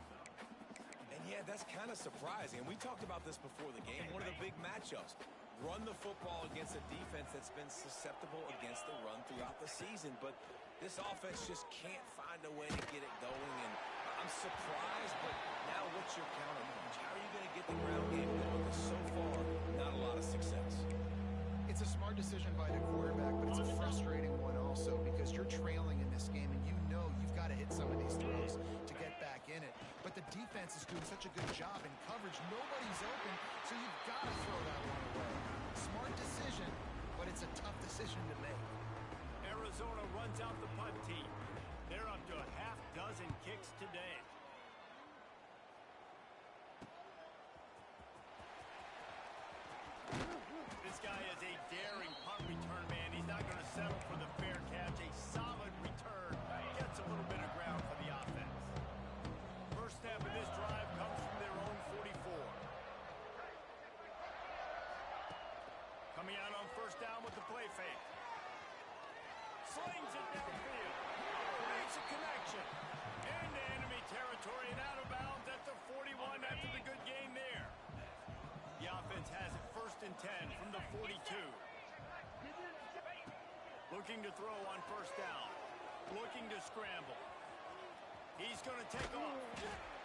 Speaker 1: And yeah, that's kind of surprising. And we talked about this before the game. One of the big matchups. Run the football against a defense that's been susceptible against the run throughout the season. But this offense just can't find a way to get it going. And I'm surprised, but now what's your counterpunch? How are you going to get the ground game going? Because so far, not a lot of success.
Speaker 2: It's a smart decision by the quarterback, but it's a frustrating one also because you're trailing in this game and you know you've got to hit some of these throws to get back in it. But the defense is doing such a good job in coverage. Nobody's open, so you've got to throw that one away. Smart decision, but it's a tough decision to make.
Speaker 3: Arizona runs out the punt team. They're up to a half dozen kicks today. slings it downfield. Makes a connection. Into enemy territory and out of bounds at the 41 after the good gain there. The offense has it 1st and 10 from the 42. Looking to throw on 1st down. Looking to scramble. He's going to take off.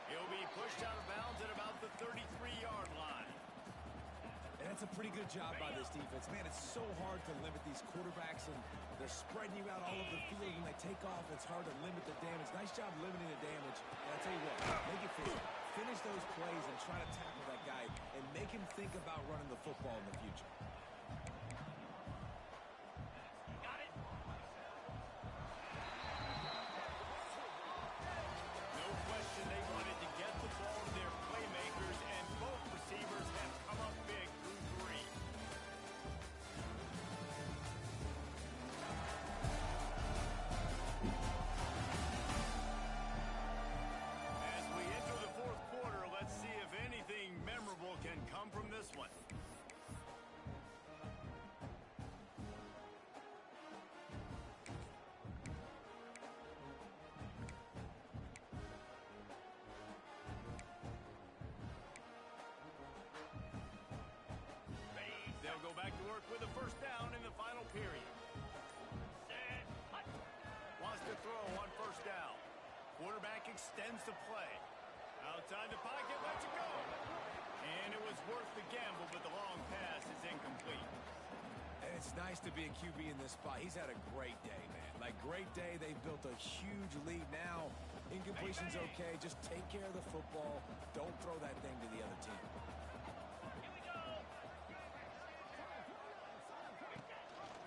Speaker 3: He'll be pushed out of bounds at about the 33-yard line.
Speaker 1: And that's a pretty good job by this defense. Man, it's so hard to limit these quarterbacks, and they're spreading you out all over the field. When they take off, it's hard to limit the damage. Nice job limiting the damage. And I'll tell you what, make it physical. Finish those plays and try to tackle that guy and make him think about running the football in the future.
Speaker 5: Got it.
Speaker 3: No question they wanted to get the ball to their playmakers, and both receivers have come up big through 3. As we enter the 4th quarter, let's see if anything memorable can come from this one. They'll go back to work with a 1st down in the final period.
Speaker 5: Set. Hut.
Speaker 3: Wants to throw on 1st down. Quarterback extends the play. Outside the pocket, lets it go. And it was worth the gamble, but the long pass is incomplete.
Speaker 1: And it's nice to be a QB in this spot. He's had a great day, man. Like, great day. They built a huge lead. Now, incompletion's okay. Just take care of the football. Don't throw that thing to the other team.
Speaker 5: Here we go.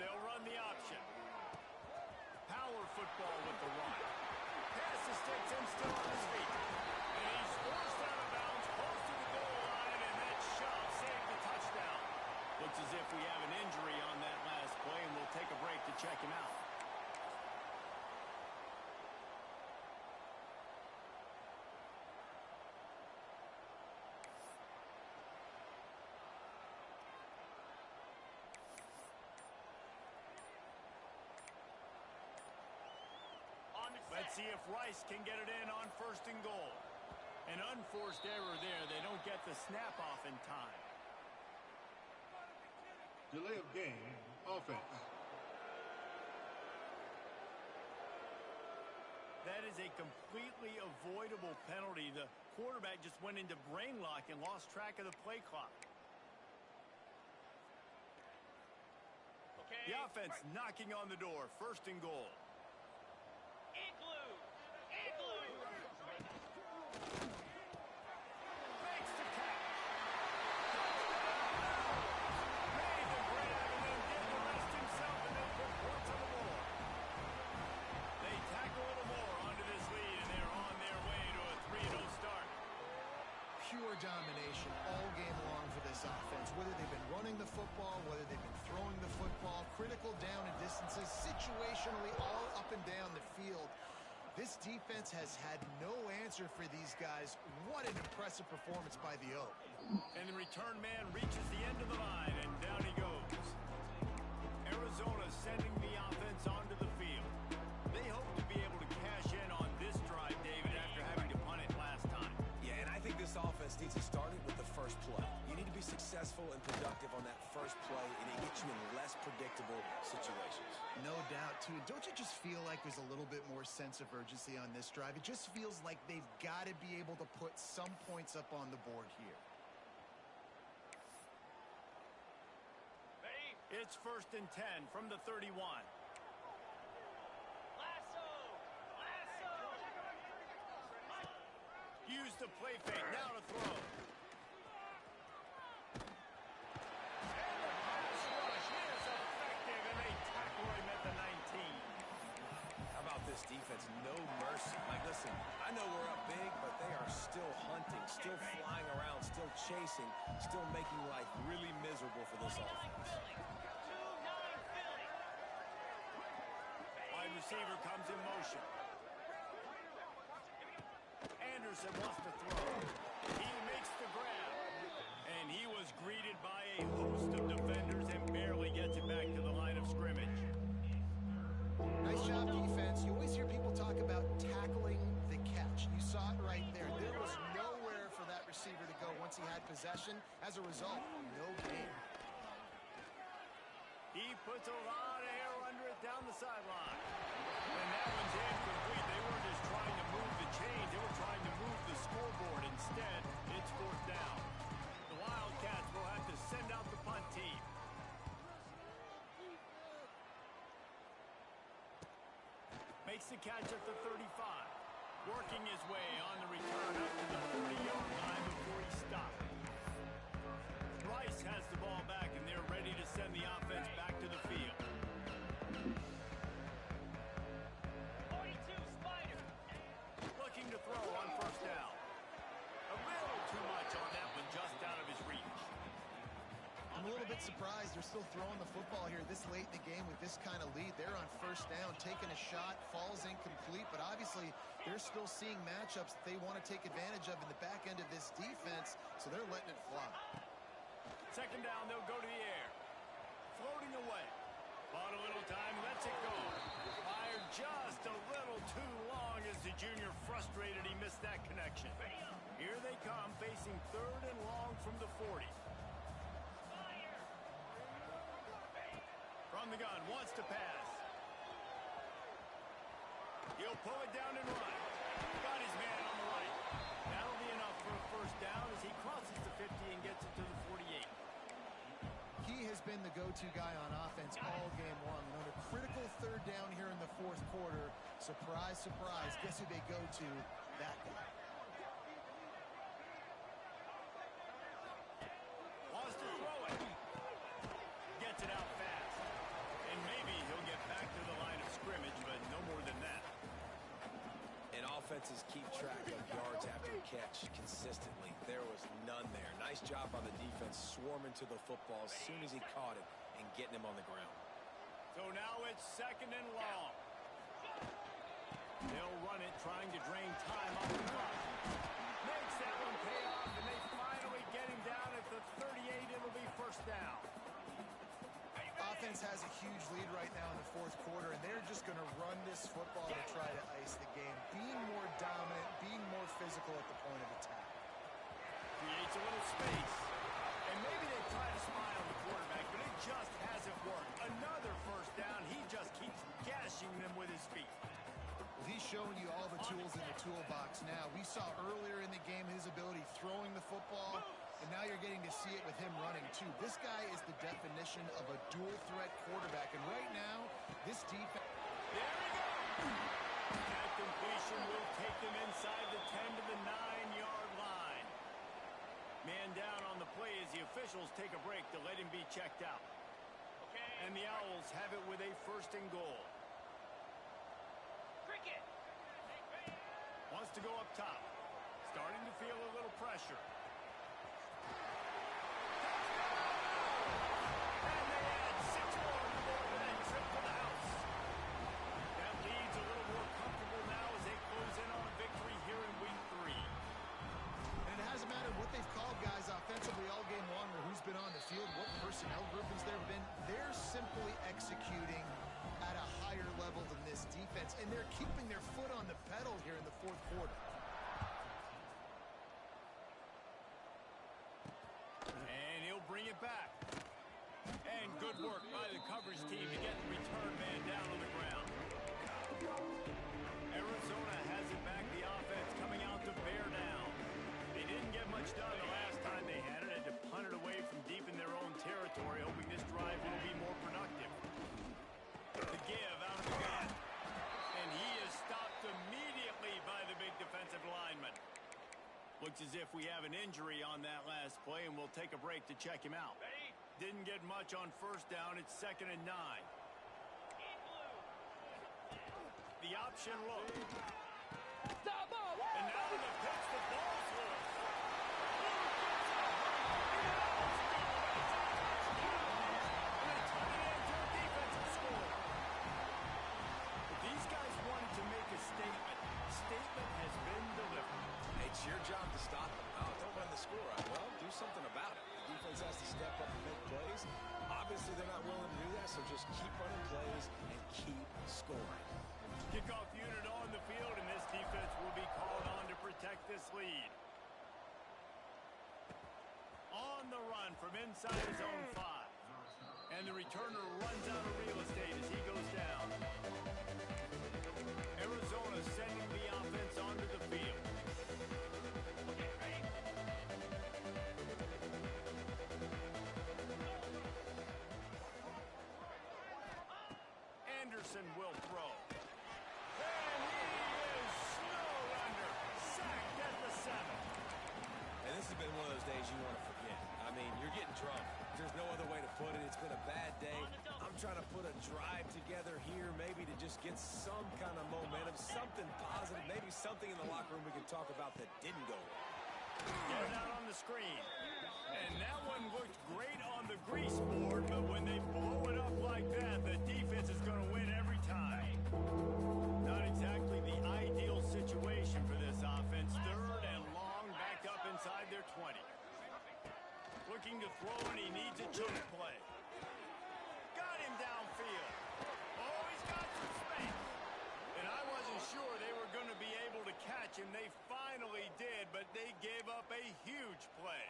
Speaker 3: They'll run the option. Power football with the run. Passes takes him still on his feet. And he's forced out of bounds close to the goal line, and that shot saved the touchdown. Looks as if we have an injury on that last play, and we'll take a break to check him out.
Speaker 5: On the set.
Speaker 3: Let's see if Rice can get it in on 1st and goal. An unforced error there. They don't get the snap off in time.
Speaker 6: Delay of game, offense.
Speaker 3: That is a completely avoidable penalty. The quarterback just went into brain lock and lost track of the play clock.
Speaker 5: Okay.
Speaker 3: The offense knocking on the door. 1st and goal.
Speaker 5: Igloo. Igloo.
Speaker 3: Makes the catch. Made the grab and then did the rest himself, and they'll put points on the board. They tack a little more onto this lead, and they're on their way to a 3-0 start.
Speaker 2: Pure domination all game long for this offense. Whether they've been running the football, whether they've been throwing the football, critical down and distances, situationally all up and down the field. This defense has had no answer for these guys. What an impressive performance by the Oak.
Speaker 3: And the return man reaches the end of the line, and down he goes. Arizona sending the offense onto the field. They hope to be able to cash in on this drive, David, after having to punt it last time.
Speaker 1: Yeah, and I think this offense needs to start it with the first play. You need to be successful and productive on that first play, and it gets you in less predictable situations.
Speaker 2: No doubt, too. Don't you just feel like there's a little bit more sense of urgency on this drive? It just feels like they've got to be able to put some points up on the board here.
Speaker 5: Ready?
Speaker 3: It's 1st and 10 from the 31.
Speaker 5: Lasso. Lasso.
Speaker 3: Use the play fake. Now to throw. And the pass rush is effective, and they tackle him at the 19.
Speaker 1: How about this defense? No mercy. Like, listen, I know we're up big, but they are still hunting, still flying around, still chasing, still making life really miserable for this offense.
Speaker 5: 2-9 Philly.
Speaker 3: Wide receiver comes in motion. Anderson wants to throw. He makes the grab. And he was greeted by a host of defenders and barely gets it back to the line of scrimmage.
Speaker 2: possession. As a result, no gain.
Speaker 3: He puts a lot of air under it down the sideline. And that one's incomplete. They weren't just trying to move the chains. They were trying to move the scoreboard. Instead, it's fourth down. The Wildcats will have to send out the punt team. Makes the catch at the 35. Working his way on the return up to the 40-yard line before he stopped. Rice has the ball back, and they're ready to send the offense back to the field.
Speaker 5: 42 Spider.
Speaker 3: Looking to throw on first down. A little too much on that one, just out of his reach.
Speaker 2: I'm a little bit surprised they're still throwing the football here this late in the game with this kind of lead. They're on first down, taking a shot, falls incomplete, but obviously they're still seeing matchups that they want to take advantage of in the back end of this defense, so they're letting it fly.
Speaker 3: Second down, they'll go to the air. Floating away. Bought a little time, lets it go. Fired just a little too long as the junior frustrated he missed that connection. Here they come, facing third and long from the 40. From the gun, wants to pass. He'll pull it down and run. Got his man on the right. That'll be enough for a first down as he crosses the 50 and gets it to the 48.
Speaker 2: He has been the go-to guy on offense all game long. And on a critical third down here in the fourth quarter, surprise, surprise, guess who they go to? That guy.
Speaker 3: Wants to throw it. Gets it out fast. And maybe he'll get back to the line of scrimmage, but no more than that.
Speaker 1: And offenses keep track of yards after catch consistently. There was none there. Nice job on the defense swarming to the football as soon as he caught it and getting him on the ground.
Speaker 3: So now it's second and long. They'll run it, trying to drain time off the clock. Makes that one pay off, and they finally get him down at the 38. It'll be first down.
Speaker 2: Offense has a huge lead right now in the fourth quarter, and they're just going to run this football to try to ice the game. Being more dominant, being more physical at the point of attack.
Speaker 3: Creates a little space. And maybe they try to spy on the quarterback, but it just hasn't worked. Another first down. He just keeps gashing them with his feet.
Speaker 2: Well, he's showing you all the tools in the toolbox now. We saw earlier in the game his ability throwing the football, and now you're getting to see it with him running, too. This guy is the definition of a dual-threat quarterback, and right now, this defense...
Speaker 3: There we go! That completion will take them inside the 10 to the 9-yard line. Man down on the play as the officials take a break to let him be checked out.
Speaker 5: Okay.
Speaker 3: And the Owls have it with a first and goal.
Speaker 5: Cricket.
Speaker 3: Wants to go up top. Starting to feel a little pressure. And they add 6 more to go with that trip to the house. That lead's a little more comfortable now as they close in on a victory here in week 3.
Speaker 2: And it hasn't mattered what they've called guys offensively all game long or who's been on the field, what personnel groupings there have been. They're simply executing at a higher level than this defense, and they're keeping their foot on the pedal here in the fourth quarter.
Speaker 3: And he'll bring it back. And good work by the coverage team to get the return man down on the ground. Arizona has it back. The offense coming out to bear down. They didn't get much done the last time they had it. Had to punt it away from deep in their own territory, hoping this drive will be more productive. The give out of the gun. And he is stopped immediately by the big defensive lineman. Looks as if we have an injury on that last play, and we'll take a break to check him out.
Speaker 5: Ready?
Speaker 3: Didn't get much on first down. It's second and 9.
Speaker 5: In blue.
Speaker 3: The option look. And now in the pitch, the ball's loose. And they turn it into a defensive score. These guys wanted to make a statement. Statement has been delivered.
Speaker 1: It's your job to stop them. Oh, don't run the score out. Well, do something about it. The defense has to step up and make plays. Obviously, they're not willing to do that, so just keep running plays and keep scoring.
Speaker 3: Kickoff unit on the field, and this defense will be called on to protect this lead. run from inside his own 5. And the returner runs out of real estate as he goes down. Arizona sending the offense onto the field.
Speaker 5: Okay, ready?
Speaker 3: Anderson will throw. And he is snowed under. Sacked at the 7.
Speaker 1: And this has been one of those days you want to forget. I mean, you're getting drunk. There's no other way to put it. It's been a bad day. I'm trying to put a drive together here, maybe to just get some kind of momentum, something positive, maybe something in the locker room we can talk about that didn't go well.
Speaker 3: Get it out on the screen. And that one looked great on the grease board, but when they blow it up like that, the defense is going to win every time. Not exactly the ideal situation for this offense. 3rd and long, back up inside their 20. Looking to throw, and he needs a choke play. Got him downfield. Oh, he's got some space. And I wasn't sure they were going to be able to catch him. They finally did, but they gave up a huge play.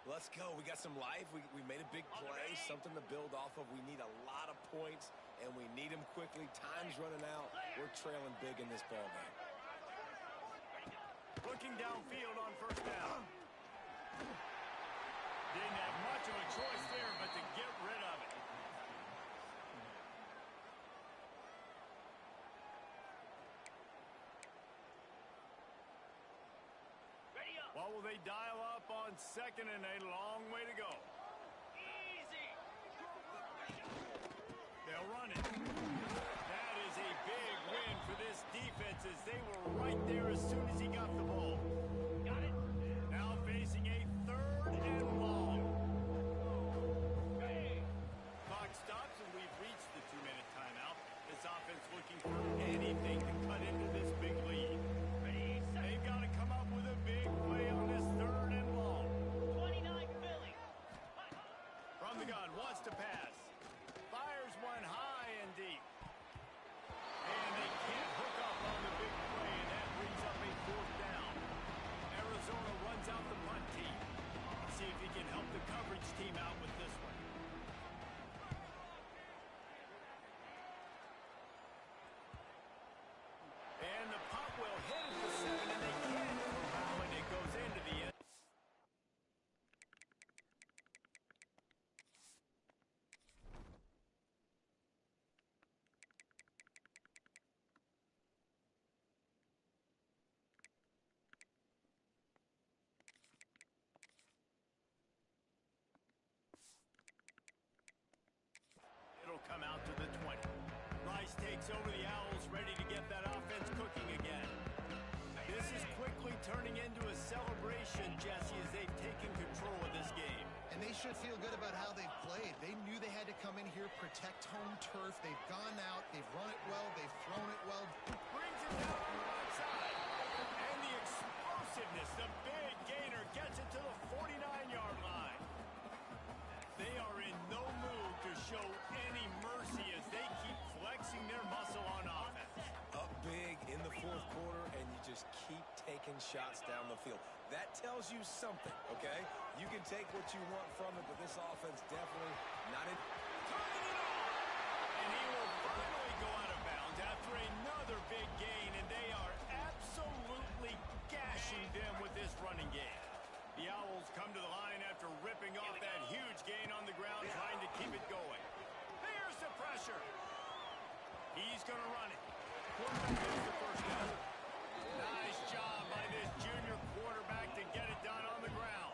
Speaker 1: Let's go. We got some life. We made a big play, something to build off of. We need a lot of points, and we need them quickly. Time's running out. We're trailing big in this ball game.
Speaker 3: Looking downfield on 1st down. Didn't have much of a choice there, but to get rid of it.
Speaker 5: Ready up.
Speaker 3: What will they dial up on 2nd and a long way to go?
Speaker 5: Easy.
Speaker 3: They'll run it. That is a big win for this defense as they were right there as soon as he got the ball.
Speaker 5: Got it.
Speaker 3: Now facing a 3rd and long.
Speaker 5: Ready.
Speaker 3: Clock stops and we've reached the 2-minute timeout. This offense looking for anything to cut into this big lead.
Speaker 5: Ready, set.
Speaker 3: They've got to come up with a big play on this 3rd and long.
Speaker 5: 29 Philly.
Speaker 3: From the gun, wants to pass. Fires one high and deep. And they can't hook up on the big play, and that brings up a 4th down. Arizona runs out the punt team. See if he can help the coverage team out with this one. And the punt will hit at the 7, and they can't corral it. It goes into the end. It'll come out to the 20. Rice takes over the Owls, ready to get that offense cooking again. This is quickly turning into a celebration, Jesse, as they've taken control of this game.
Speaker 2: And they should feel good about how they've played. They knew they had to come in here, protect home turf. They've gone out, they've run it well, they've thrown it well.
Speaker 3: Brings it down on the right side. And the explosiveness, the big gainer gets it to the 49-yard line. They are in no mood to show any mercy as they keep flexing their muscle on offense.
Speaker 1: Up big in the 4th quarter, and you just keep taking shots down the field. That tells you something, okay? You can take what you want from it, but this offense definitely not in.
Speaker 3: Turning it on! And he will finally go out of bounds after another big gain, and they are absolutely gashing them with this running game. The Owls come to the line after ripping off that huge gain on the ground, trying to keep it going. Here's the pressure. He's going to run it. Quarterback gets the 1st down. Nice job by this junior quarterback to get it done on the ground.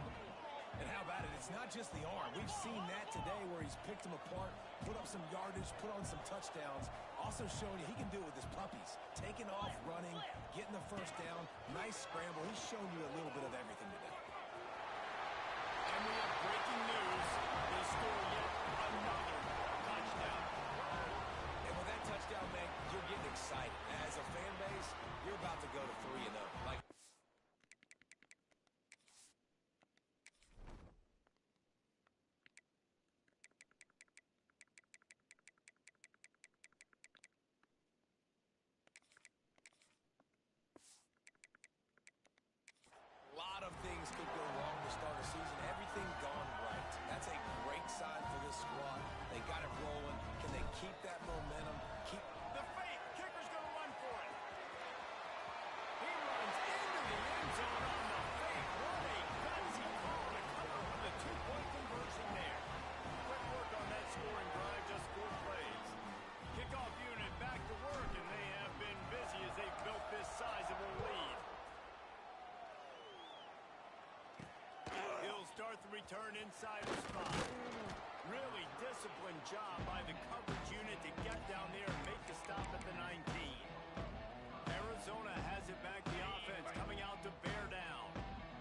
Speaker 1: And how about it? It's not just the arm. We've seen that today where he's picked them apart, put up some yardage, put on some touchdowns. Also showing you he can do it with his puppies. Taking off, running, getting the 1st down. Nice scramble. He's shown you a little bit of everything today.
Speaker 3: And we have breaking news. They score yet another touchdown.
Speaker 1: And with that touchdown, man, you're getting excited. As a fan base, you're about to go to 3-0. Like. A lot of things squat. They got it rolling. Can they keep that momentum? Keep
Speaker 3: The fake. Kicker's going to run for it. He runs into the end zone on the fake. What a gutsy call to cover for the two-point conversion there. Quick work on that scoring drive, just 4 plays. Kickoff unit back to work, and they have been busy as they've built this sizable lead. He'll start the return inside the spot. Really disciplined job by the coverage unit to get down there and make the stop at the 19. Arizona has it back, the offense coming out to bear down.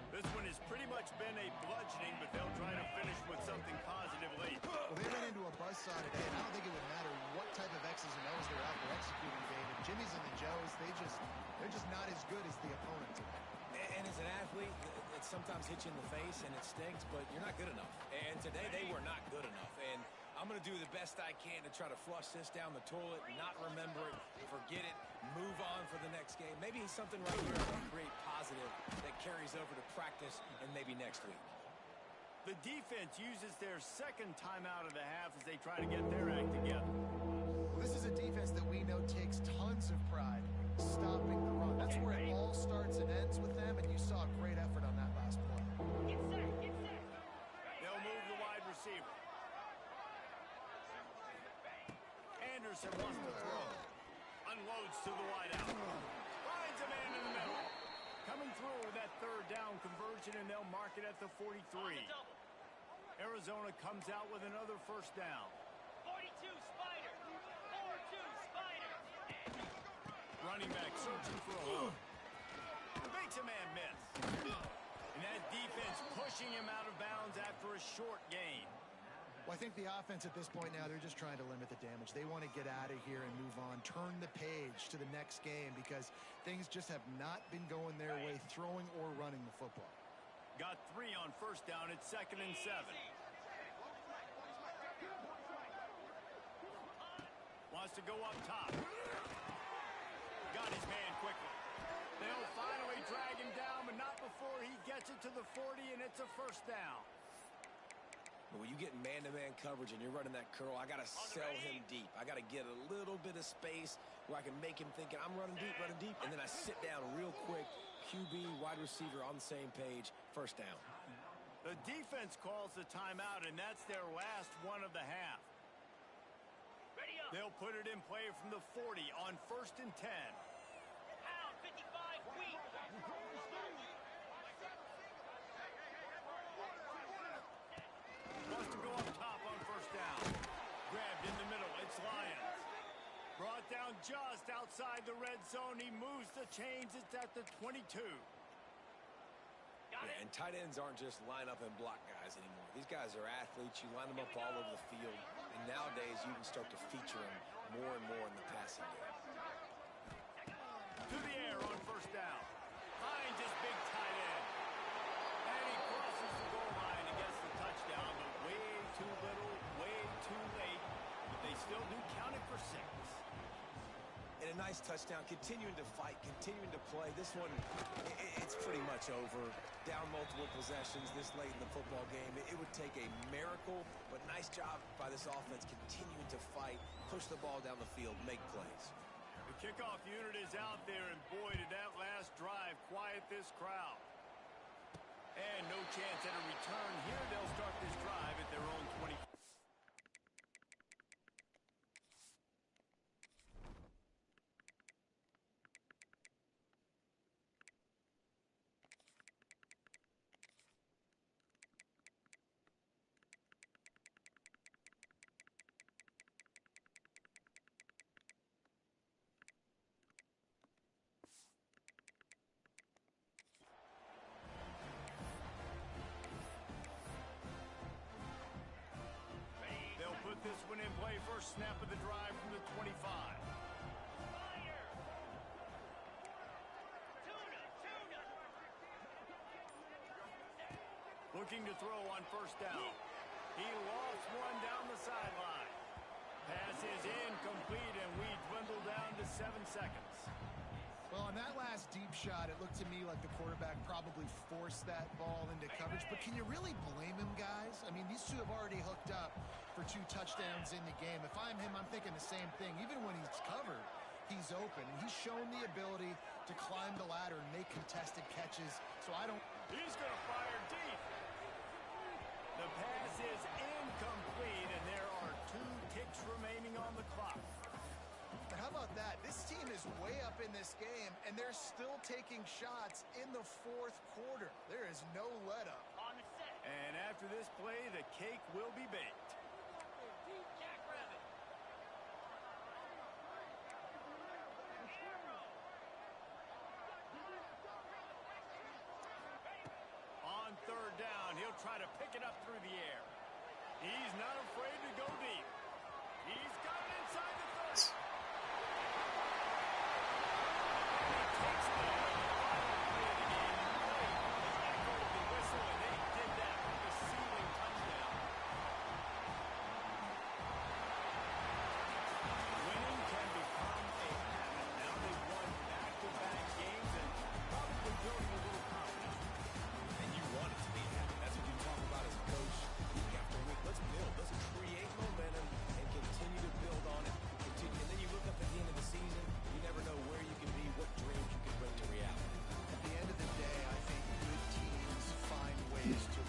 Speaker 3: This one has pretty much been a bludgeoning, but they'll try to finish with something positive late.
Speaker 2: Well, they ran into a buzzsaw today, and I don't think it would matter what type of X's and O's they're out there executing, David. Jimmy's and the Joes, they're just not as good as the opponent today.
Speaker 1: And as an athlete, it sometimes hits you in the face and it stinks, but you're not good enough. And today they were not good enough. And I'm going to do the best I can to try to flush this down the toilet, not remember it, forget it, move on for the next game. Maybe something right here will create positive that carries over to practice and maybe next week.
Speaker 3: The defense uses their second timeout of the half as they try to get their act together.
Speaker 2: Well, this is a defense that we know takes tons of pride stopping the run. That's where it all starts and ends with them, and you saw a great effort on that last play.
Speaker 5: Get set, get set.
Speaker 3: They'll move the wide receiver. Anderson wants to throw. Unloads to the wideout. Finds a man in the middle. Coming through with that third down conversion, and they'll mark it at the 43. Arizona comes out with another first down.
Speaker 5: 42 Spider. 4-2 Spider.
Speaker 3: Running back searching for a hole. Makes a man miss. And that defense pushing him out of bounds after a short gain.
Speaker 2: Well, I think the offense at this point now, they're just trying to limit the damage. They want to get out of here and move on, turn the page to the next game because things just have not been going their way, throwing or running the football.
Speaker 3: Got 3 on first down. It's 2nd and 7. Wants to go up top. Got his man quickly. They'll finally drag him down, but not before he gets it to the 40, and it's a first down.
Speaker 1: But when you get man-to-man coverage and you're running that curl, I got to sell him deep. I got to get a little bit of space where I can make him think I'm running deep, and then I sit down real quick. QB, wide receiver on the same page, first down.
Speaker 3: The defense calls the timeout, and that's their last one of the half.
Speaker 5: Ready up.
Speaker 3: They'll put it in play from the 40 on 1st and 10.
Speaker 5: Pound 55 weak.
Speaker 3: Wants to go up top on first down. Grabbed in the middle. It's Lyons. Brought down just outside the red zone. He moves the chains. It's at the 22.
Speaker 5: Got it.
Speaker 1: And tight ends aren't just line up and block guys anymore. These guys are athletes. You line them up all over the field. And nowadays, you can start to feature them more and more in the passing game.
Speaker 3: To the air on first down. Finds his big tight end. And he crosses the goal line and gets the touchdown. But way too little, way too late. But they still do count it for 6.
Speaker 1: And a nice touchdown, continuing to fight, continuing to play. This one, it's pretty much over. Down multiple possessions this late in the football game. It would take a miracle, but nice job by this offense continuing to fight, push the ball down the field, make plays.
Speaker 3: The kickoff unit is out there, and boy, did that last drive quiet this crowd. And no chance at a return here. They'll start this drive at their own 20. They'll put this one in play. First snap of the drive from the 25.
Speaker 5: Spider. Tuna.
Speaker 3: Looking to throw on first down. He lofts one down the sideline. Pass is incomplete, and we dwindle down to 7 seconds.
Speaker 2: Well, on that last deep shot, it looked to me like the quarterback probably forced that ball into coverage. But can you really blame him, guys? I mean, these two have already hooked up. for 2 touchdowns in the game. If I'm him, I'm thinking the same thing. Even when he's covered, he's open. He's shown the ability to climb the ladder and make contested catches. So I don't...
Speaker 3: He's going to fire deep. The pass is incomplete, and there are 2 ticks remaining on the clock.
Speaker 2: How about that? This team is way up in this game, and they're still taking shots in the 4th quarter. There is no let-up.
Speaker 5: On the set.
Speaker 3: And after this play, the cake will be baked.
Speaker 5: Jackrabbit.
Speaker 3: On 3rd down, he'll try to pick it up through the air. He's not afraid to go deep. He's got it inside the 30.
Speaker 2: Is to